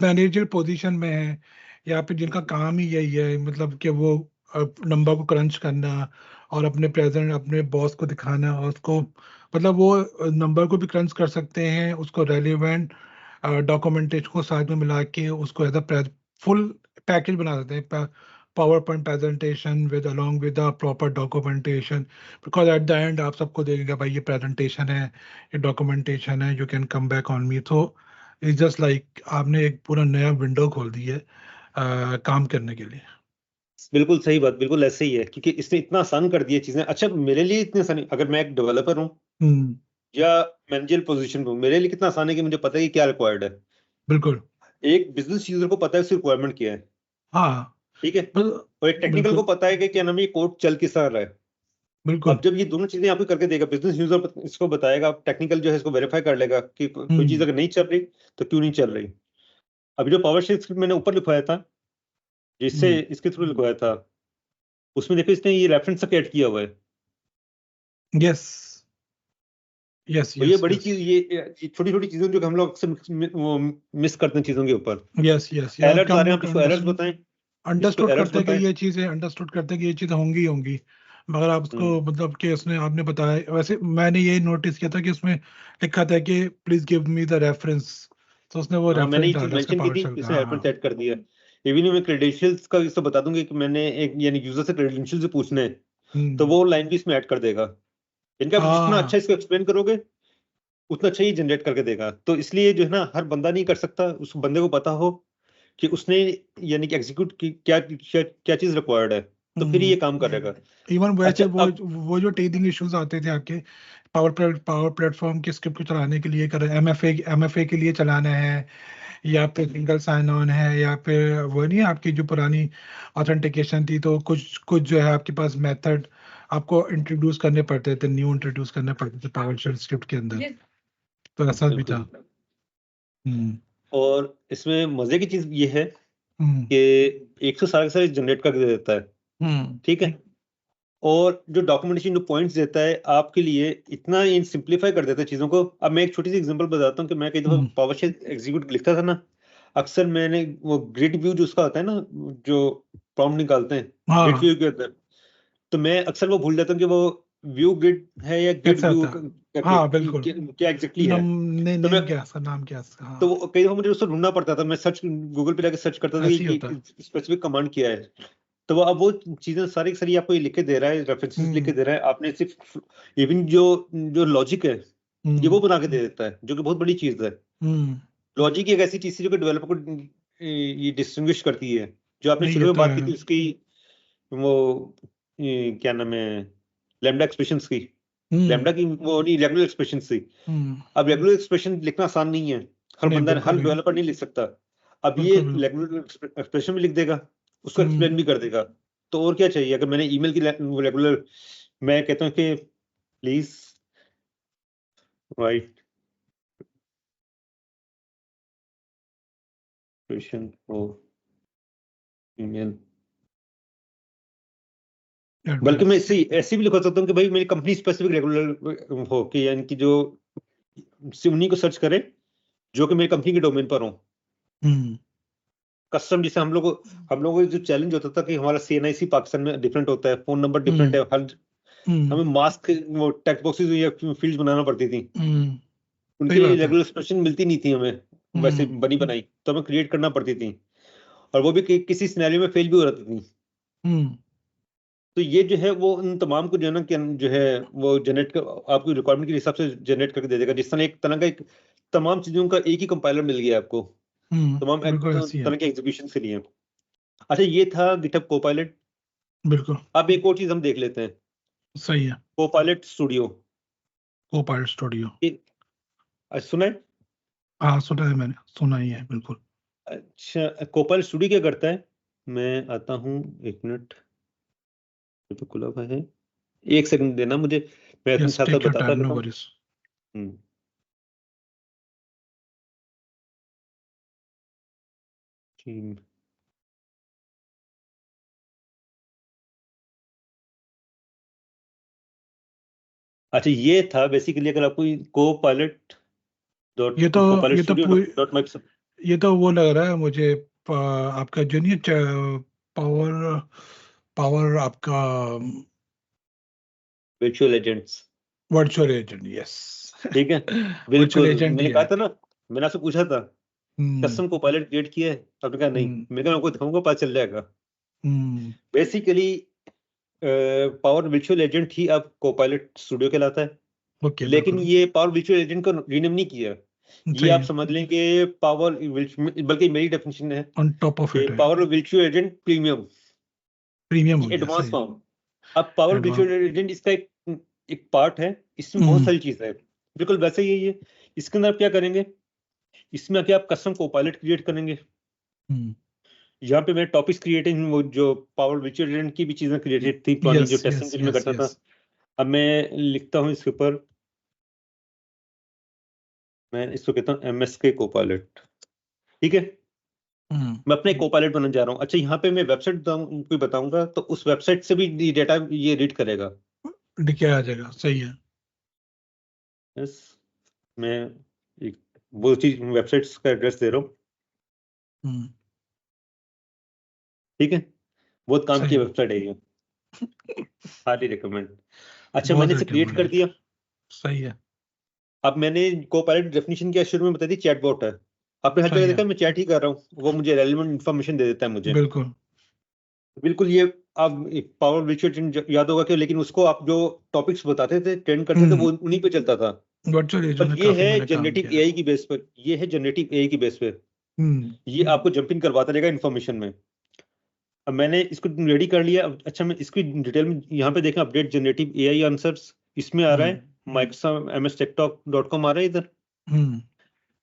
मैनेजर पोजीशन में है, या फिर जिनका काम ही यही है, मतलब कि वो नंबर को क्रंच करना और अपने बॉस को दिखाना, और उसको मतलब वो नंबर को भी क्रंच कर सकते हैं, उसको रेलिवेंट डॉक्यूमेंटेशन को साथ में मिला के उसको एज अ फुल पैकेज बना देते हैं, power point presentation with along with the proper documentation. Because at the end आप सबको देखेगा भाई ये प्रेजेंटेशन है, ये डॉक्यूमेंटेशन है, you can come back on me. तो इट्स जस्ट लाइक आपने एक पूरा नया विंडो खोल दी है काम करने के लिए। बिल्कुल सही बात, बिल्कुल ऐसे ही है, क्योंकि इसने इतना आसान कर दिया चीजें। अच्छा, मेरे लिए इतनी आसानी, अगर मैं एक डेवलपर हूँ हम्म या मैनेजर पोजीशन पे हूँ, मेरे लिए कितना आसान है कि मुझे पता है कि क्या रिक्वायर्ड है। बिल्कुल। एक बिजनेस यूजर को पता है उसकी रिक्वायरमेंट क्या है, हाँ, ठीक है, और एक टेक्निकल को बिल्कुल पता है कि क्या नाम है, ये कोड चल किस तरह रहा है। बिल्कुल। अब जब ये दोनों चीजें आपको करके देगा, बिजनेस यूजर इसको बताएगा, टेक्निकल जो है इसको वेरीफाई कर लेगा कि कोई चीज हम्म अगर नहीं चल रही तो क्यों नहीं चल रही। अभी जो पावर शेल स्क्रिप्ट मैंने ऊपर लिखवाया था, जिससे हम्म इसके थ्रू लिखवाया था, उसमें देखो इसने ये रेफरेंस तक ऐड किया हुआ है। यस यस और ये यस बड़ी यस चीज, ये छोटी छोटी चीजें जो कि हम लोग अक्सर मिस करते हैं चीजों के ऊपर। यस यस, या एरर्स क्या आ हम रहे हैं, लोग आप इसको एरर्स बताएं, इसको अंडरस्टूड एरर्स करते हैं कि बताएं। ये चीजें होंगी ही होंगी, मगर आप उसको हम्म। मतलब कि उसने आपने बताया, वैसे मैंने ये नोटिस किया था कि उसमें लिखा था कि please give me the reference, तो उसने वो हाँ, मैंने रेफरेंस ये चीज डाला उसका मेंशन की पावर थी, शेल का। इसने रेफरेंस हाँ। सेट कर दिया। इवन मैं क्रेडेंशियल्स का इसको बता दूंगी कि मैंने एक यानी यूजर से क्रेडेंशियल से पूछने हैं, तो हम्म वो लाइन भी इसमें ऐड कर देगा। इनका आप जितना अच्छा हाँ इसको एक्सप्लेन करोगे, उतना अच्छा ही जनरेट करके देगा। तो इसलिए जो है ना, हर बंदा नहीं कर सकता, उस बंदे को पता हो कि उसने यानी कि एग्जीक्यूट की क्या क्या, क्या चीज रिक्वायर्ड है, तो फिर ये काम करेगा। इवन वैसे अच्छा अब। वो जो टीदिंग इश्यूज आते थे आपके पावर प्लेटफॉर्म के स्क्रिप्ट को चलाने के लिए, कर एमएफए के लिए चलाना है, या फिर सिंगल साइन ऑन है, या फिर वो नहीं, आपकी जो पुरानी ऑथेंटिकेशन थी, तो कुछ कुछ जो है आपके पास मेथड आपको इंट्रोड्यूस करने पड़ते थे, न्यू इंट्रोड्यूस करने पड़ते थे पावर स्क्रिप्ट के अंदर। तो ऐसा भी था। बिल्कुल। हम्म और इसमें मजे की चीज ये है हम्म कि 100 सारे जनरेट करके दे देता है, हम्म ठीक है, और जो डॉक्यूमेंटेशन जो पॉइंट्स देता है आपके लिए, इतना इन सिंप्लीफाई कर देता है चीजों को। अब मैं एक छोटी सी एग्जांपल बताता हूँ कि मैं कई दफा हम्म, पावरशेल एग्जीक्यूट लिखता था ना, अक्सर मैंने वो ग्रिड व्यू जो उसका होता है ना, जो प्रॉम्प्ट निकालते हैं ग्रिड हाँ, व्यू के अंदर, तो मैं अक्सर वो भूल जाता हूँ कि वो व्यू ग्रिड है या ग्रिड कैसे व्यू होता है, हाँ बिल्कुल। क्या एग्जैक्टली है। तो मैं, नेम क्या है इसका, नाम क्या है इसका, तो हाँ। वो कई दफा मुझे उसको ढूंढना पड़ता था, मैं सर्च गूगल पे जाके सर्च करता था ऐसे ही होता है। कि स्पेसिफिक कमांड क्या है। तो वो अब वो चीजें सारी की सारी आपको ये लिख के दे रहा है, रेफरेंसेस लिख के हम्म दे रहा है, आपने सिर्फ इवन जो जो लॉजिक है ये वो हम्म बना के दे देता है, जो कि बहुत बड़ी चीज है। हम्म लॉजिक एक ऐसी चीज है जो कि डेवलपर को ये डिस्टिंग्विश करती है। जो आपने नहीं, शुरू ये में तो बात है। की थी उसकी, वो क्या नाम है, लैम्डा एक्सप्रेशंस की, हम्म लैम्डा की वो नहीं, रेगुलर एक्सप्रेशंस थी। हम्म अब रेगुलर एक्सप्रेशन लिखना आसान नहीं है, हर नहीं, बंदा, बिल्कुल हर नहीं। डेवलपर नहीं लिख सकता। अब ये बिल्कुल बिल्कुल। रेगुलर एक्सप्रेशन भी लिख देगा, उसको हम्म एक्सप्लेन भी कर देगा। तो और क्या चाहिए। अगर मैंने ईमेल की रेगुलर, मैं कहता हूँ कि please right question for email बल्कि मैं एडमिन्स। ऐसे भी लिख सकता हूँ कि भाई मेरी कंपनी स्पेसिफिक रेगुलर हो, कि यानी कि जो उन्हीं को सर्च करे जो कि मेरी कंपनी के डोमेन पर हो। हम्म कस्टम, जैसे हम लोगों को जो चैलेंज होता था कि हमारा CNIC पाकिस्तान में डिफरेंट होता है, फोन नंबर डिफरेंट है, हर हम्म हमें मास्क वो टेक्स्ट बॉक्सेस या फील्ड्स बनाना पड़ती थी, हम्म सही उनकी बात है। रेगुलर एक्सप्रेशन मिलती नहीं थी हमें वैसे हम्म बनी बनाई, तो हमें क्रिएट करना पड़ती थी, और वो भी किसी सिनेरियो में फेल भी हो जाती थी। हम्म तो ये जो है वो उन तमाम को जो है ना कि जो है वो जनरेट कर आपको रिक्वायरमेंट के हिसाब से जनरेट करके दे देगा, जिस तरह एक तरह का एक तमाम चीजों का एक ही कंपाइलर मिल गया आपको, तमाम बिल्कुल ऐसी है। तरह के एग्जीक्यूशन के लिए। अच्छा, ये था गिटहब कोपायलट। बिल्कुल अब एक और चीज हम देख लेते हैं, सही है। Copilot studio. Copilot studio. सुना है? हाँ सुना है, मैंने सुना ही है बिल्कुल। अच्छा, कोपायलट स्टूडियो क्या करता है, मैं आता हूँ, एक मिनट, ये तो खुला हुआ है, एक सेकंड देना मुझे, मैं अपने यस, साथ साथ टेक योर बताता टाइम, नो रहता हूँ। वरीज। हम्म, टीम। अच्छा, ये था बेसिकली, अगर आपको कोपायलट डॉट ये तो कोपायलट ये तो स्टूडियो पूरी डॉट माइक्रोसॉफ्ट ये तो वो लग रहा है मुझे, आपका जूनियर पावर पावर आपका virtual agents, virtual agent, yes. ठीक है, वर्चुअल बिल्कुल एजेंट ही मैंने है। कहा था ना, मैंने आपसे पूछा था हम्म कस्टम कोपायलट क्रिएट किया है, आपने कहा नहीं, हम्म मैंने कहा आपको दिखाऊंगा, पता चल जाएगा। हम्म बेसिकली पावर वर्चुअल एजेंट ही अब कोपायलट स्टूडियो कहलाता है, ओके लेकिन बिल्कुल ये पावर वर्चुअल एजेंट को रीनेम नहीं किया, ये सही आप है। समझ लें कि पावर, बल्कि मेरी डेफिनेशन है ऑन टॉप ऑफ कि इट है। Power virtual agent premium, premium हो ये गया, एडवांस सही है। फॉर्म। अब पावर एडवांस। वर्चुअल एजेंट इसका एक पार्ट है, इसमें बहुत हम्म सारी चीज है, बिल्कुल वैसे ही है ये। इसके अंदर आप क्या करेंगे, इसमें आके आप कस्टम कोपायलट क्रिएट करेंगे, हम्म यहाँ पे मैं टॉपिक्स क्रिएटिंग, वो जो पावर वर्चुअल एजेंट की भी चीजें क्रिएटेड थी पुरानी, यस जो टेस्टिंग यस के लिए मैं यस करता था, यस। अब मैं लिखता हूँ इसके ऊपर, मैं इसको कहता हूँ MSK कोपायलट, ठीक है। हम्म मैं अपने कोपायलट बनने जा रहा हूँ। अच्छा, यहाँ पे मैं वेबसाइट कोई बताऊंगा तो उस वेबसाइट से भी डेटा ये रीड करेगा। क्या आ जाएगा, सही है। यस, मैं एक वो चीज वेबसाइट्स का एड्रेस दे रहा हूँ, हम्म ठीक है, बहुत काम सही की है। वेबसाइट है ये, हाईली रिकमेंड। अच्छा, बहुत मैंने इसे क्रिएट कर रिकमेंडेड। दिया। सही है। अब मैंने कोपायलट डेफिनेशन क्या शुरू में बता दी, चैटबॉट है। आपने हर जगह सही है देखा मैं चैट ही कर रहा हूँ, वो मुझे रेलेवेंट इन्फॉर्मेशन दे देता है मुझे, बिल्कुल। बिल्कुल। ये आप पावर वर्चुअल याद होगा कि, लेकिन उसको आप जो टॉपिक्स बताते थे, ट्रेंड करते थे, वो उन्हीं पे चलता था। वर्चुअल एजेंट पर में ये काफी है मैंने काम जनरेटिव किया है। एआई की बेस पर, ये है जनरेटिव एआई की बेस पे, हम्म ये आपको जंपिंग करवाता रहेगा इन्फॉर्मेशन में। अब मैंने इसको रेडी कर लिया। अच्छा, मैं इसकी डिटेल में यहाँ पे देखें, अपडेट जनरेटिव एआई आंसर्स, इसमें आ रहा है हम्म Microsoft mstechtalk.com आ रहा है इधर। हम्म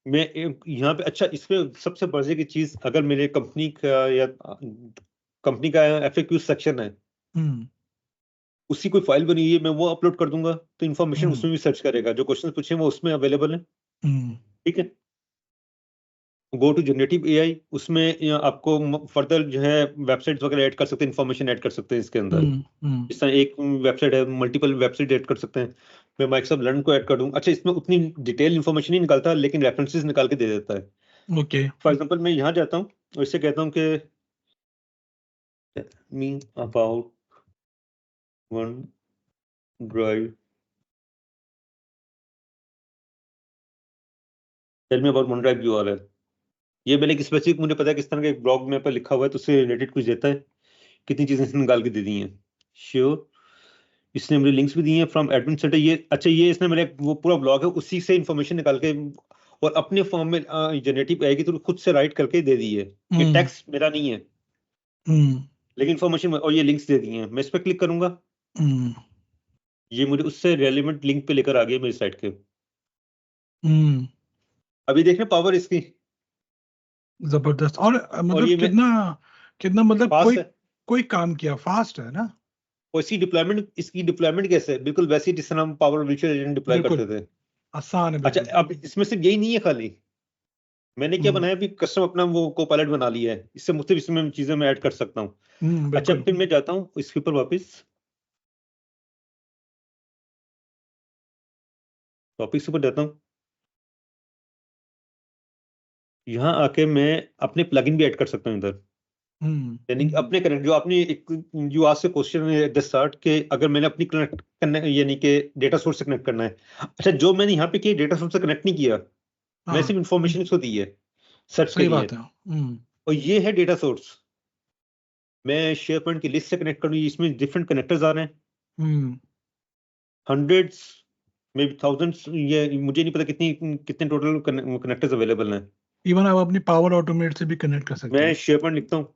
मैं यहाँ पे, अच्छा, इसमें सबसे मजे की चीज, अगर मेरे कंपनी का या कंपनी का FAQ सेक्शन है, हम्म उसकी कोई फाइल बनी हुई है, मैं वो अपलोड कर दूंगा, तो इन्फॉर्मेशन हम्म उसमें भी सर्च करेगा, जो क्वेश्चन पूछे वो उसमें अवेलेबल है, हम्म ठीक है। गो टू जनरेटिव एआई, उसमें आपको फर्दर जो है वेबसाइट्स वगैरह ऐड कर सकते हैं, इन्फॉर्मेशन ऐड कर सकते हैं इसके अंदर। हम्म इस तरह एक वेबसाइट है, मल्टीपल वेबसाइट ऐड कर सकते हैं। मैं माइक्रोसॉफ्ट लर्न को ऐड कर दूं। अच्छा, इसमें उतनी डिटेल इन्फॉर्मेशन नहीं निकालता, लेकिन रेफरेंसेस निकाल के दे देता है। ओके। फॉर एग्जांपल, मैं यहाँ जाता हूँ और इससे कहता हूँ कि me about OneDrive, tell me about OneDrive URL. ये मैंने एक स्पेसिफिक, मुझे पता है किस तरह का एक ब्लॉग में पर लिखा हुआ है, तो उससे रिलेटेड कुछ देता है, कितनी चीजें इसने निकाल के दे दी हैं। श्योर, इसने मुझे लिंक्स भी दिए हैं फ्रॉम एडमिन सेंटर। ये अच्छा, ये इसने मेरे वो पूरा ब्लॉग है, उसी से इंफॉर्मेशन निकाल के और अपने फॉर्म में जनरेटिव एआई के थ्रू खुद से राइट करके दे दी है। ये हम्म टेक्स्ट मेरा नहीं है, हम्म लेकिन इंफॉर्मेशन और ये लिंक्स दे दी हैं। मैं इस पर क्लिक करूंगा, हम्म ये मुझे उससे रेलिवेंट लिंक पे लेकर आ गया मेरी साइट के। हम्म अभी देख रहे पावर इसकी, जबरदस्त। और और मतलब ये मैं कितना कितना मतलब पास कोई है, कोई काम किया, फास्ट है ना। और इसकी डिप्लॉयमेंट कैसे है, बिल्कुल वैसे ही जिस तरह हम पावर वर्चुअल एजेंट डिप्लॉय बिल्कुल करते थे। आसान है अच्छा, बिल्कुल। अब इसमें सिर्फ यही नहीं है खाली, मैंने क्या हम्म बनाया, अभी कस्टम अपना वो कोपायलट बना लिया है, इससे मुख्तलिफ इसमें चीजें मैं ऐड कर सकता हूँ। अच्छा, बिल्कुल। फिर मैं जाता हूँ इसके ऊपर वापस, टॉपिक्स ऊपर जाता हूँ, यहाँ आके मैं अपने प्लगइन भी ऐड कर सकता हूँ इधर। यानी कि अपने कनेक्ट जो आपने जो आज से क्वेश्चन एट द स्टार्ट के अगर मैंने अपनी कनेक्ट करना यानी कि डेटा सोर्स से कनेक्ट करना है, अच्छा जो मैंने यहाँ पे किया डेटा सोर्स से कनेक्ट नहीं किया, मैं सिर्फ इंफॉर्मेशन इसको दी है सर्च के सही लिए, बात है। और ये है डेटा सोर्स। मैं शेयर पॉइंट की लिस्ट से कनेक्ट करूँ, इसमें डिफरेंट कनेक्टर्स आ रहे हैं, हंड्रेड्स मे बी थाउजेंड्स, ये मुझे नहीं पता कितने टोटल कनेक्टर्स अवेलेबल हैं। इवन आप अपनी पावर ऑटोमेट से भी कनेक्ट कर सकते मैं हैं। शेयर पॉइंट लिखता हूँ,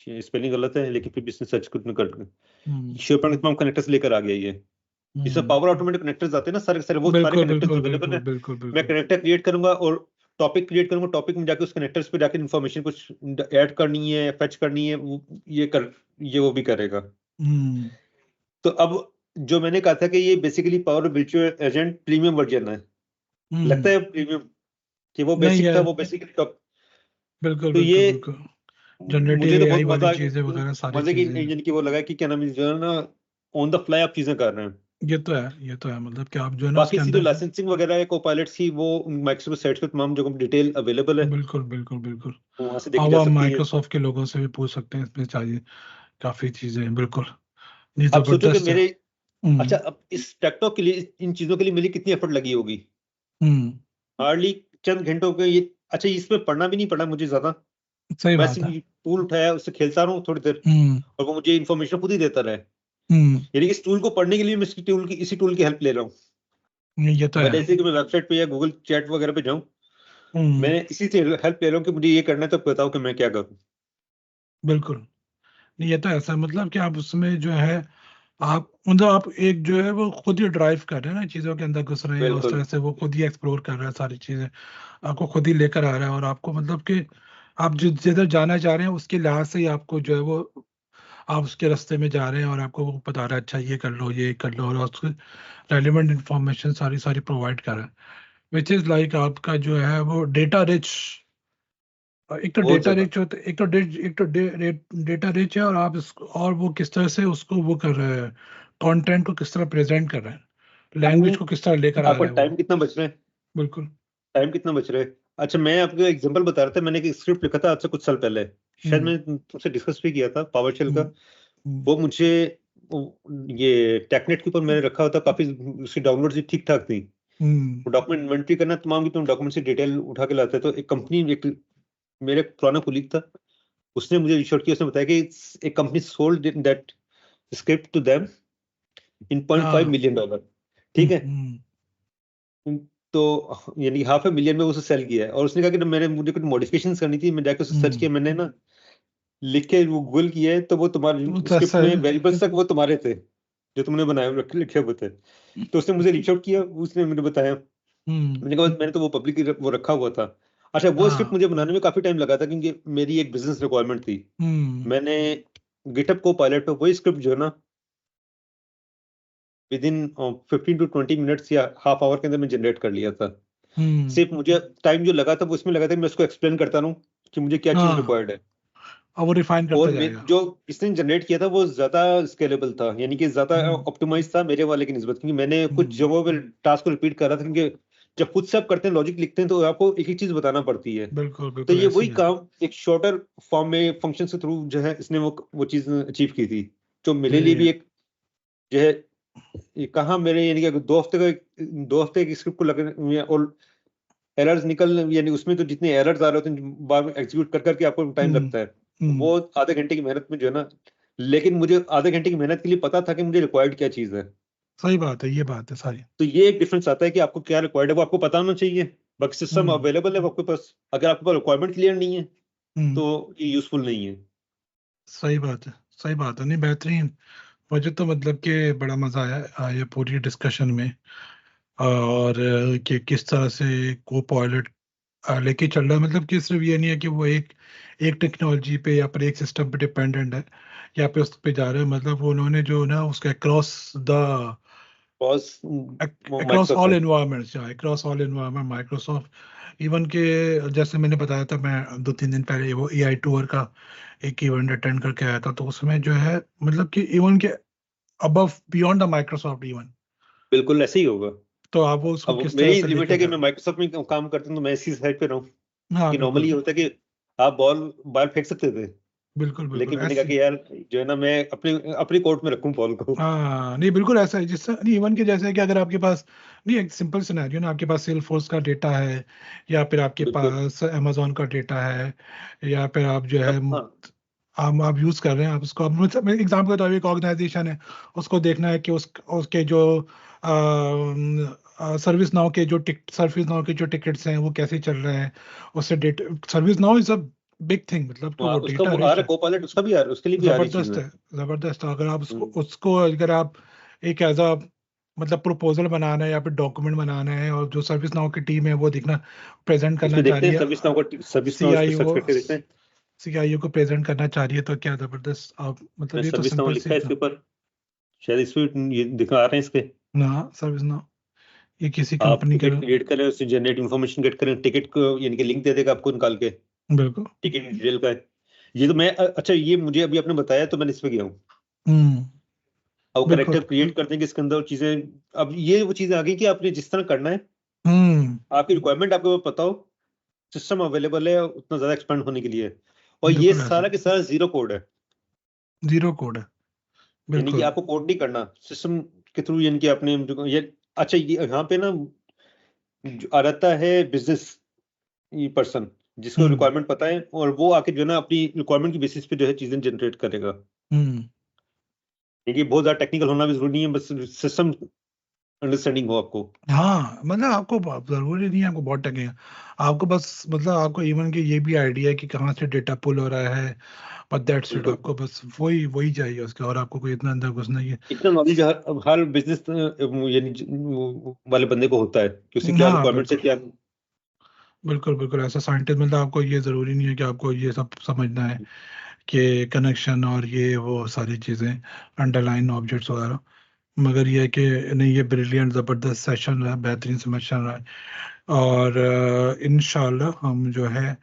स्पेलिंग गलत है लेकिन फिर भी इसने सर्च कर शेयर पॉइंट तमाम कनेक्टर्स लेकर आ गया ये। इसमें पावर ऑटोमेटिक कनेक्टर्स आते हैं ना, सारे सारे वो सारे बिल्कुल कनेक्टर्स बिल्कुल अवेलेबल बिल्कुल है। बिल्कुल मैं बिल्कुल कनेक्टर क्रिएट करूंगा और टॉपिक क्रिएट करूंगा, टॉपिक में जाके उस कनेक्टर्स पे जाके इन्फॉर्मेशन कुछ ऐड करनी है, फेच करनी है, ये वो भी करेगा। तो अब जो मैंने कहा था कि ये basically power virtual agent premium version है, लगता है प्रीमियम कि वो नहीं बेसिक था, यार, वो बेसिकली टॉप। बिल्कुल तो बिल्कुल ये बिल्कुल जनरेटिव मुझे तो बहुत एआई वाली मजा चीजें वगैरह सारी मजे की चीजें, इंजन की वो लगा कि क्या नाम है जो है ना, ऑन द फ्लाई आप चीजें कर रहे हैं। ये तो है मतलब कि आप जो है ना बाकी उसके सी जो अंदर। लाइसेंसिंग वगैरह है कोपायलट की, वो माइक्रोसॉफ्ट साइट्स पे तमाम जगह डिटेल अवेलेबल है, बिल्कुल बिल्कुल बिल्कुल। वहां से देखी अब जा आप सकती है। माइक्रोसॉफ्ट के लोगों से भी पूछ सकते हैं, इसमें चाहिए काफी चीजें हैं, बिल्कुल। ये आप सोचो कि जबरदस्त है। मेरे, अच्छा हम्म अब इस टेकटॉक के लिए इन चीजों के लिए मेरी कितनी एफर्ट लगी होगी, हम्म हार्डली चंद घंटों के ये। अच्छा इसमें पढ़ना भी नहीं पड़ा मुझे ज्यादा, सही मैं बात सिर्फ है। टूल उठाया, उससे खेलता रहूं थोड़ी देर, हम्म और वो मुझे इन्फॉर्मेशन खुद ही देता रहे। हम्म यानी कि इस टूल को पढ़ने के लिए मैं इसी टूल की हेल्प ले रहा हूँ। ये तो है। वजह से कि मैं वेबसाइट पे या गूगल चैट वगैरह पे जाऊं, हम्म मैं इसी से हेल्प ले रहा हूँ कि मुझे ये करना है, तो बताओ कि मैं क्या करूँ। बिल्कुल। नहीं, ये तो ऐसा मतलब कि आप उसमें जो है, आप मतलब आप एक जो है वो खुद ही ड्राइव कर रहे हैं ना, चीजों के अंदर घुस रहे हैं, उस बिल्कुल। तरह से वो खुद ही एक्सप्लोर कर रहा है सारी चीजें, आपको खुद ही लेकर आ रहा है, और आपको मतलब कि आप जिधर जाना चाह रहे हैं उसके लिहाज से ही आपको जो है वो, आप उसके रास्ते में जा रहे हैं और आपको वो बता रहा है, अच्छा ये कर लो ये कर लो, और उसको रेलिवेंट इंफॉर्मेशन सारी सारी प्रोवाइड कर रहा है, विच इज लाइक आपका जो है वो डेटा रिच। एक तो बहुत डेटा ज्यादा। रिच होता है, एक तो डेटा रिच है, और आप इसको और वो किस तरह से उसको वो कर रहे हैं, कंटेंट को किस तरह प्रेजेंट कर रहे हैं, लैंग्वेज को किस तरह लेकर आ आपका रहे हैं वो। टाइम कितना बच रहा है, बिल्कुल। टाइम कितना बच रहा है। अच्छा मैं आपको एग्जांपल बता रहा था, मैंने एक स्क्रिप्ट लिखा था आज से कुछ साल पहले, शायद हम्म मैंने तुमसे डिस्कस भी किया था, पावरशेल का। हम्म हम्म वो मुझे ये टेकनेट के ऊपर मैंने रखा हुआ था, काफी उसकी डाउनलोड भी ठीक ठाक थी। हम्म वो डॉक्यूमेंट इन्वेंटरी करना तमाम की तुम डॉक्यूमेंट से डिटेल उठा के लाते, तो एक कंपनी, एक मेरे एक पुराना कुलीग था, उसने मुझे रिच आउट किया, उसने बताया कि एक company sold that script to them in हाँ $0.5 million, ठीक है। हम्म तो यानी $500,000 में उसे सेल किया है, और उसने कहा कि मुझे कुछ मॉडिफिकेशंस करनी थी, मैं जाके उसे सर्च हम्म किया, मैंने ना लिख के वो गूगल किया है, तो वो वो तुम्हारे तो स्क्रिप्ट ऐसा में है। वेरिएबल्स तक वो तुम्हारे थे जो तुमने बनाए लिखे हुए थे। तो उसने मुझे रीच आउट किया, उसने मुझे बताया, हम्म मैंने कहा मैंने तो वो पब्लिक वो रखा हुआ था। अच्छा वो स्क्रिप्ट हाँ मुझे बनाने में काफी टाइम लगा था, क्योंकि मेरी एक बिजनेस रिक्वायरमेंट थी। हम्म मैंने गिटहब को पायलट पे वही स्क्रिप्ट जो है ना, विद इन 15 to 20 मिनट्स या हाफ आवर के अंदर मैं जनरेट कर लिया था। हम्म सिर्फ मुझे टाइम जो लगा था वो इसमें लगा था कि मैं उसको एक्सप्लेन करता रहूं कि मुझे क्या चीज हाँ, रिक्वायर्ड है। अब वो रिफाइन और करता जाएगा। जो इसने जनरेट किया था वो ज्यादा स्केलेबल था, यानी कि ज्यादा हम्म ऑप्टिमाइज था मेरे वाले की निस्बत, क्योंकि मैंने कुछ हम्म जगहों पे टास्क को रिपीट कर रहा था, क्योंकि जब खुद से आप करते हैं लॉजिक लिखते हैं तो आपको एक एक चीज बताना पड़ती है। बिल्कुल तो बिल्कुल ये ऐसे वही ही है। काम एक शॉर्टर फॉर्म में फंक्शन के थ्रू जो है इसने वो चीज अचीव की थी, जो मेरे लिए ये भी एक जो है, ये कहाँ मेरे यानी कि 2 हफ्ते का 2 हफ्ते की स्क्रिप्ट को लगने, और एरर्स निकल, यानी उसमें तो जितने एरर्स आ रहे होते हैं बार में एग्जीक्यूट कर करके आपको टाइम हम्म लगता है, हम्म वो आधे घंटे की मेहनत में जो है ना, लेकिन मुझे आधे घंटे की मेहनत के लिए पता था कि मुझे रिक्वायर्ड क्या चीज है। सही बात है, ये बात है सारी। तो ये एक डिफरेंस आता है कि आपको क्या रिक्वायर्ड है वो आपको पता होना चाहिए, बाकी सिस्टम हम्म अवेलेबल है आपके पास, अगर आपके पास रिक्वायरमेंट क्लियर नहीं है हम्म तो ये यूजफुल नहीं है। सही बात है, सही बात है। नहीं, बेहतरीन। मुझे तो मतलब कि बड़ा मजा आया ये पूरी डिस्कशन में, और कि किस तरह से को पायलट लेके चल रहा है, मतलब कि सिर्फ ये नहीं है कि वो एक एक टेक्नोलॉजी पे या फिर एक सिस्टम पे डिपेंडेंट है, या पे उस पे जा रहे हैं, मतलब वो उन्होंने जो ना उसका बॉस अक्रॉस माइक्रोसॉफ्ट ऑल है। एनवायरमेंट्स, या across all environment Microsoft, even के जैसे मैंने बताया था, मैं 2-3 दिन पहले वो एआई टूर का एक इवेंट अटेंड करके आया था, तो उसमें जो है मतलब कि इवन के above beyond the Microsoft even, बिल्कुल ऐसे ही होगा। तो आप वो उसको अब किस तरह मेरी से लिमिट लेके है कि जा मैं माइक्रोसॉफ्ट में काम करता हूँ, तो मैं इसी साइड पे रहूँ। हाँ कि नॉर्मली बिल्कुल होता है कि आप बॉल फेंक सकते थे, बिल्कुल बिल्कुल लेकिन मैंने कहा ऐसे। कि यार जो है ना, मैं अपनी अपनी कोर्ट में रखूं बॉल को। हाँ नहीं बिल्कुल ऐसा है, जिससे नहीं इवन के जैसे कि अगर आपके पास, नहीं एक सिंपल सिनेरियो ना, आपके पास सेल फोर्स का डेटा है, या फिर आपके बिल्कुल। पास अमेजोन का डेटा है, या फिर आप जो है अब हाँ, आप यूज कर रहे हैं, आप उसको, मतलब एग्जाम्पल तो एक ऑर्गेनाइजेशन है, उसको देखना है कि उसके जो सर्विस नाउ के जो टिकट्स हैं वो कैसे चल रहे हैं, उससे data, service now is a big thing, मतलब कि वो उसका डेटा वो आ रिच रहा है, कोपायलट, उसका भी आ रहा, उसके लिए भी आ रही जबरदस्त चीजें। है, जबरदस्त। अगर आप उसको हम्म। उसको अगर आप एक एज अ मतलब प्रपोजल बनाना है या फिर डॉक्यूमेंट बनाना है, और जो सर्विस नाउ की टीम है वो देखना, प्रेजेंट करना उसमें चाह देखते रही हैं है, सर्विस नाउ इस पे सर्च सीआईओ करके देखते हैं। सीआईओ को प्रेजेंट करना चाह रही है, तो क्या जबरदस्त, आप मैं मतलब ये तो सर्विस नाउ सिंपल सी लिखा है इसके ऊपर, शायद इस पे ये दिखा रहे हैं इसके। ना, सर्विस नाउ ये किसी आप कंपनी का, टिकट क्रिएट करें, उससे जनरेट इन्फॉर्मेशन गेट करें, टिकट को यानी कि लिंक दे देगा आपको निकाल के, बिल्कुल। टिकट डिटेल का है। ये तो मैं अच्छा, ये मुझे अभी आपने बताया तो मैंने इस पे गया हूँ। हम्म अब बिल्कुल। करेक्टर क्रिएट कर देंगे इसके अंदर और चीजें। अब ये वो चीजें आ गई कि आपने जिस तरह करना है, हम्म आपकी रिक्वायरमेंट आपको पता हो, सिस्टम अवेलेबल है उतना ज्यादा एक्सपेंड होने के लिए। और ये बिल्कुल ऐसे, सारा के सारा जीरो कोड है, जीरो कोड है, यानी कि बिल्कुल। आपको कोड नहीं करना सिस्टम के थ्रू, यानी कि आपने ये अच्छा, ये यहाँ पे ना जो आ रहता है बिजनेस पर्सन, जिसको हम्म रिक्वायरमेंट पता है, और वो आके जो है ना अपनी रिक्वायरमेंट की बेसिस पे जो है चीजें जनरेट करेगा। हम्म देखिए बहुत ज्यादा टेक्निकल होना भी जरूरी नहीं है, बस सिस्टम अंडरस्टैंडिंग हो आपको। हाँ मतलब आपको जरूरी नहीं है आपको बहुत टके, आपको बस मतलब आपको इवन के ये भी आइडिया है कि कहाँ से डेटा पुल हो रहा है, बट दैट्स इट, बिल्कुल। आपको बस वही वही चाहिए उसके, और आपको कोई इतना अंदर घुसना ही है। इतना नॉलेज हर बिजनेस यानी वाले बंदे को होता है कि उसे क्या हाँ रिक्वायरमेंट है, बिल्कुल क्या। बिल्कुल बिल्कुल ऐसा साइंटिस्ट, मतलब आपको ये जरूरी नहीं है कि आपको ये सब समझना है कि कनेक्शन और ये वो सारी चीजें, अंडरलाइन ऑब्जेक्ट्स वगैरह, मगर ये है कि नहीं, ये ब्रिलियंट जबरदस्त सेशन रहा, बेहतरीन सेशन रहा है। और इंशाल्लाह हम जो है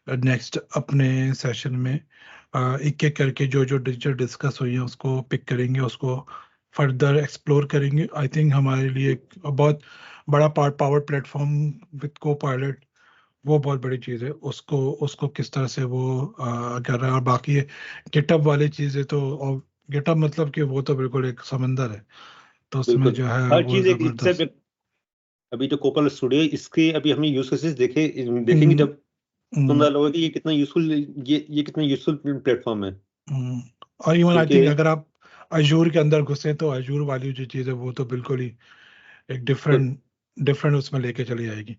नेक्स्ट अपने सेशन में एक एक करके जो जो जो डिस्कस हुई है उसको पिक करेंगे, उसको फर्दर एक्सप्लोर करेंगे। आई थिंक हमारे लिए एक बहुत बड़ा पावर प्लेटफॉर्म विद को पायलट, वो बहुत बड़ी चीज़ है, उसको उसको किस तरह से वो कर रहा है। और बाकी गिटअप वाली चीज़ें तो, और गिटअप मतलब कि वो तो बिल्कुल एक समंदर है, तो उसमें बिल्कुल। जो है हर वो चीज एक जबरदस्त। अभी जो कोपल स्टूडियो, इसके अभी हमने यूज केसेस देखेंगे हम्म, जब, तो हम्म, अंदाजा होगा कि ये कितना यूजफुल प्लेटफॉर्म है। हम्म। और इवन आई क्योंकि थिंक अगर आप अजूर के अंदर घुसे तो अजूर वाली जो चीज़ है वो तो बिल्कुल ही एक डिफरेंट डिफरेंट उसमें लेके चली जाएगी,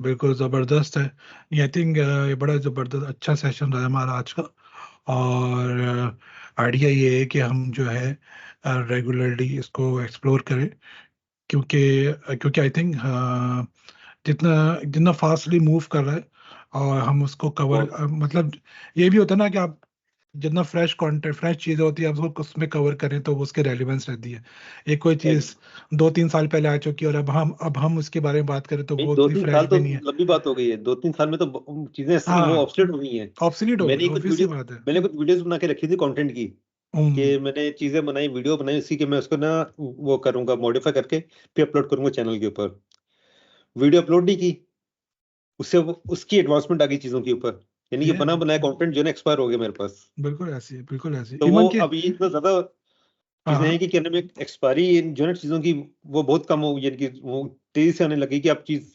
बिल्कुल जबरदस्त है। ये आई थिंक ये बड़ा जबरदस्त अच्छा सेशन रहा हमारा आज का। और आइडिया ये है कि हम जो है रेगुलरली इसको एक्सप्लोर करें, क्योंकि क्योंकि आई थिंक जितना जितना फास्टली मूव कर रहा है, और हम उसको कवर बहुत मतलब ये भी होता है ना कि आप जितना फ्रेश कंटेंट फ्रेश चीजें होती है आप उसको उसमें कवर करें तो वो उसके रेलिवेंस रहती है। एक कोई चीज 2-3 साल पहले आ चुकी है और अब हम उसके बारे में बात करें तो वो दो उतनी तीन फ्रेश साल तो भी नहीं है। लंबी बात हो गई है, 2-3 साल में तो चीजें वो हाँ ऑब्सोलेट हो गई हैं। ऑब्सोलीट हो गई, मैंने कुछ ऑब्वियस सी वीडियो बात है। मैंने कुछ वीडियोस बना के रखी थी कंटेंट की, हम्म कि मैंने चीजें बनाई, वीडियो बनाई उसी के, मैं उसको ना वो करूंगा मॉडिफाई करके फिर अपलोड करूंगा चैनल के ऊपर। वीडियो अपलोड नहीं की, उससे उसकी एडवांसमेंट आ गई चीजों के ऊपर, यानी कि ये बना बनाया कंटेंट जो है एक्सपायर हो गया मेरे पास। बिल्कुल ऐसी है, बिल्कुल ऐसी तो वो इवन के। अभी इतना ज्यादा हाँ चीजें हाँ। हैं कि कहने में एक्सपायरी जो है चीजों की, वो बहुत कम हो, यानी कि वो तेजी से आने लगी। कि आप चीज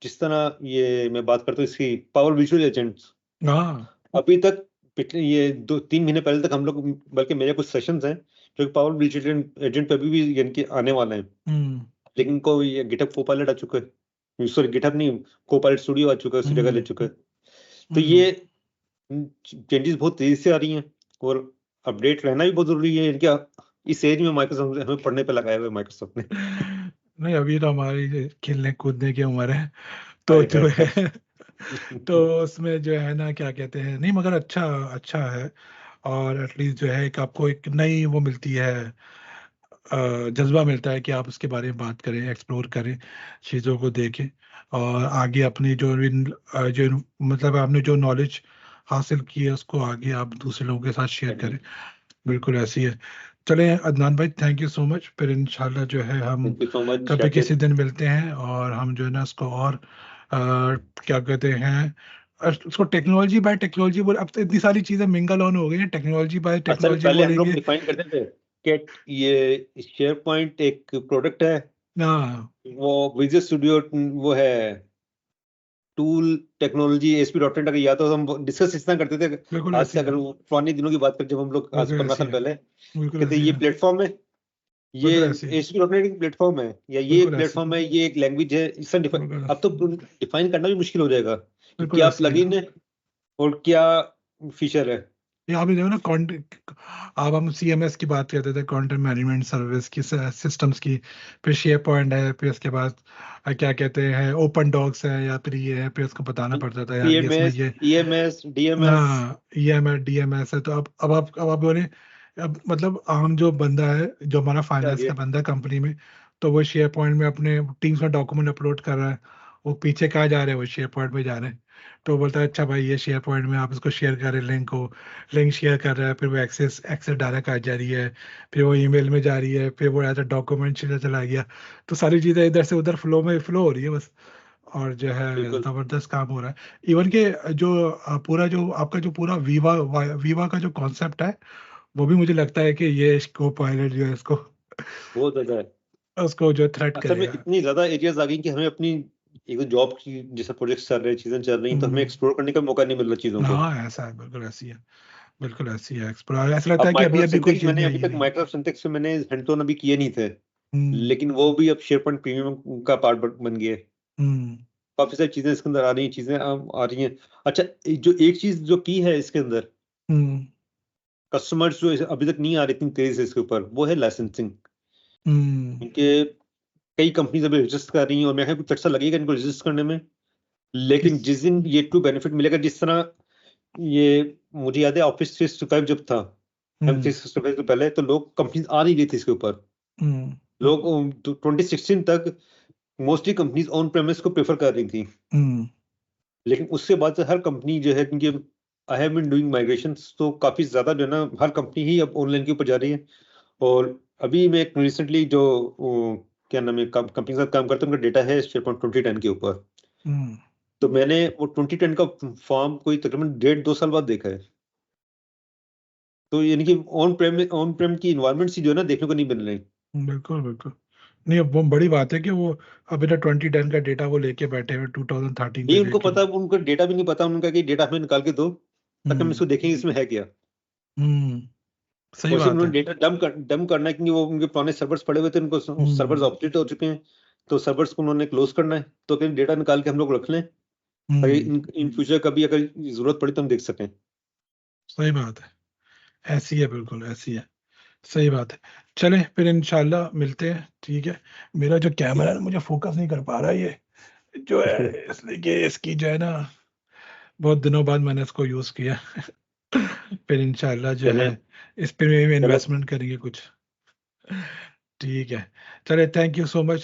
जिस तरह, ये मैं बात करता हूँ इसकी पावर विजुअल एजेंट्स, हाँ अभी तक पिछले ये 2-3 महीने पहले तक हम लोग, बल्कि मेरे कुछ सेशंस हैं जो पावर विजुअल एजेंट पे अभी भी यानी कि आने वाले हैं, हम्म लेकिन को ये गिटहब कोपायलट आ चुका है, सॉरी गिटहब नहीं, कोपायलट स्टूडियो आ चुका है, उसी जगह ले हम्म चुका है। तो हम्म ये चेंजेस बहुत तेजी से आ रही हैं, और अपडेट रहना भी बहुत जरूरी है इनका। इस एज में माइक्रोसॉफ्ट हमें पढ़ने पे लगाया हुआ है माइक्रोसॉफ्ट ने। नहीं अभी तो हमारी खेलने कूदने की उम्र है, तो हाय जो हाय है हाय। तो उसमें जो है ना क्या कहते हैं, नहीं मगर अच्छा अच्छा है। और एटलीस्ट जो है एक आपको एक नई वो मिलती है, जज्बा मिलता है कि आप उसके बारे में बात करें, एक्सप्लोर करें, चीज़ों को देखें, और आगे अपनी जो मतलब आपने जो नॉलेज हासिल की है उसको आगे आप दूसरे लोगों के साथ शेयर करें, बिल्कुल ऐसी है। चले अदनान भाई, थैंक यू सो मच। फिर इंशाल्लाह जो है हम थैंक यू सो मच कभी शाकिर। किसी दिन मिलते हैं और हम जो है ना उसको और क्या कहते हैं, उसको टेक्नोलॉजी बाय टेक्नोलॉजी बोले। अब तो इतनी सारी चीजें मिंगल ऑन हो गई हैं, टेक्नोलॉजी बाय असल टेक्नोलॉजी पहले हम लोग बोलेंगे। डिफाइन करते थे कि ये शेयर पॉइंट एक प्रोडक्ट है, हाँ वो विजुअल स्टूडियो वो है टूल, टेक्नोलॉजी ASP.NET अगर या तो हम डिस्कस इतना करते थे। बिल्कुल आज ऐसी से है, अगर पुराने दिनों की बात करें, जब हम लोग आज बिल्कुल 15 ऐसी साल है, पहले बिल्कुल कहते ऐसी ये है, प्लेटफॉर्म है, ये बिल्कुल ऐसी है, ASP.NET एक प्लेटफॉर्म है, या ये एक बिल्कुल ऐसी, प्लेटफॉर्म है, ये एक लैंग्वेज है, इसका बिल्कुल, अब तो डिफाइन करना भी मुश्किल हो जाएगा कि बिल्कुल क्या ऐसी है। प्लगइन है और क्या फीचर है। यहाँ भी देखो ना कंटेंट, अब हम CMS की बात करते थे, कंटेंट मैनेजमेंट सर्विस की, सिस्टम्स की। फिर शेयर पॉइंट है, फिर उसके बाद क्या कहते हैं ओपन डॉक्स है, या फिर ये है, फिर उसको बताना पड़ता था यार ये इसमें PMS, ये। EMS, DMS। हाँ EMS DMS है, तो अब आप बोले, अब मतलब आम जो बंदा है, जो हमारा आ फाइनेंस गया का बंदा है कंपनी में, तो वो शेयर पॉइंट में अपने टीम्स में डॉक्यूमेंट अपलोड कर रहा है। वो पीछे कहाँ जा रहे हैं, वो शेयर पॉइंट में जा रहे हैं। तो वो बोलता है अच्छा भाई ये शेयर पॉइंट में आप इसको शेयर करें, लिंक को, लिंक शेयर कर रहा है, फिर वो एक्सेस एक्सेस डायरेक्ट आ जा रही है, फिर वो ईमेल में जा रही है, फिर वो ऐसा डॉक्यूमेंट चला गया। तो सारी चीजें इधर से उधर फ्लो हो रही है बस। और जो है बिल्कुल। जबरदस्त काम हो रहा है। इवन के जो पूरा जो आपका जो पूरा वीवा का जो कॉन्सेप्ट है, वो भी मुझे लगता है कि ये इसको पायलट जो है इसको बहुत ज्यादा है। उसको जो थ्रेट असल में करेगा। इतनी ज्यादा एरियाज आ गई कि हमें अपनी एक तो जॉब की जैसे प्रोजेक्ट्स चल रहे हैं, चीजें चल रही हैं, तो हमें हम्म, एक्सप्लोर करने का मौका नहीं मिल रहा चीजों को। हाँ ऐसा है, बिल्कुल ऐसी है, बिल्कुल ऐसी है। एक्सप्लोर ऐसा लगता अब है कि अभी माइक्रोसॉफ्ट अभी कोई सिंटेक्स चीज मैंने नहीं अभी आई है तक नहीं। माइक्रोसॉफ्ट सिंटेक्स में मैंने हैंड ऑन अभी किए नहीं थे, हम्म, लेकिन वो भी अब शेयरपॉइंट प्रीमियम का पार्ट बन गया है। हम्म, काफी सारी चीजें इसके अंदर आ रही हैं, चीजें आ रही हैं। अच्छा, जो एक चीज जो की है इसके अंदर, हम्म, कस्टमर्स जो अभी तक नहीं आ रही इतनी तेजी से इसके ऊपर, वो है लाइसेंसिंग। हम्म, क्योंकि कई कंपनीज अभी रजिस्टर कर रही हैं और मैं कुछ अच्छा लगेगा इनको रजिस्टर करने में, किस, लेकिन जिस दिन ये टू बेनिफिट मिलेगा, जिस तरह ये, मुझे याद है ऑफिस 365 जब था, हम्म, M365 से पहले तो लोग कंपनीज आ नहीं रही थी इसके ऊपर। हम्म, लोग 2016 तक मोस्टली कंपनीज ऑन प्रेमिस को प्रेफर कर रही थी, हम्म, लेकिन उसके बाद से हर कंपनी जो है, क्योंकि I have been doing migration, तो काफी ज्यादा जो है ना हर कंपनी ही अब ऑनलाइन के ऊपर जा रही है। और अभी मैं एक रिसेंटली जो क्या नाम है कंपनी के साथ काम करता हूँ, उनका डेटा है शेयरपॉइंट 2010 के ऊपर। हम्म। तो मैंने वो 2010 का फॉर्म कोई तकरीबन 1.5-2 साल बाद देखा है। तो यानी कि ऑन प्रेम की इन्वायरमेंट सी जो है ना देखने को नहीं मिल रही। बिल्कुल बिल्कुल। नहीं अब वो बड़ी बात है कि वो अभी ना 2010 का डेटा वो लेके बैठे हुए 2013 का नहीं उनको डेट के। पता, उनको डेटा भी नहीं पता, उनका कि डेटा हमें निकाल के दो ताकि हम हम्म, इसको देखेंगे इसमें है क्या। हम्म, सही और सिर्फ बात है। उन्होंने डेटा डम करना है, क्योंकि वो उनके पुराने सर्वर्स पड़े हुए थे, उनको सर्वर्स हम्म, ऑब्सोलीट हो चुके हैं। तो सर्वर्स को उन्होंने क्लोज करना है, तो फिर डेटा निकाल के हम लोग रख लें ताकि हम्म, इन फ्यूचर कभी अगर जरूरत पड़ी तो हम देख सकें। सही बात है, ऐसी है, बिल्कुल ऐसी है, सही बात है। चले फिर इंशाल्लाह मिलते हैं, ठीक है। मेरा जो कैमरा है मुझे फोकस नहीं कर पा रहा है ये जो है, इसलिए कि इसकी जो है ना बहुत दिनों बाद मैंने इसको यूज किया। फिर इंशाल्लाह जो है चलें। इस पे भी चलो, इन्वेस्टमेंट करेंगे कुछ। ठीक है, चले, thank you so much.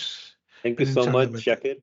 Thank you फिर सो इंशाल्लाह मच मिलते हैं। शाकिर।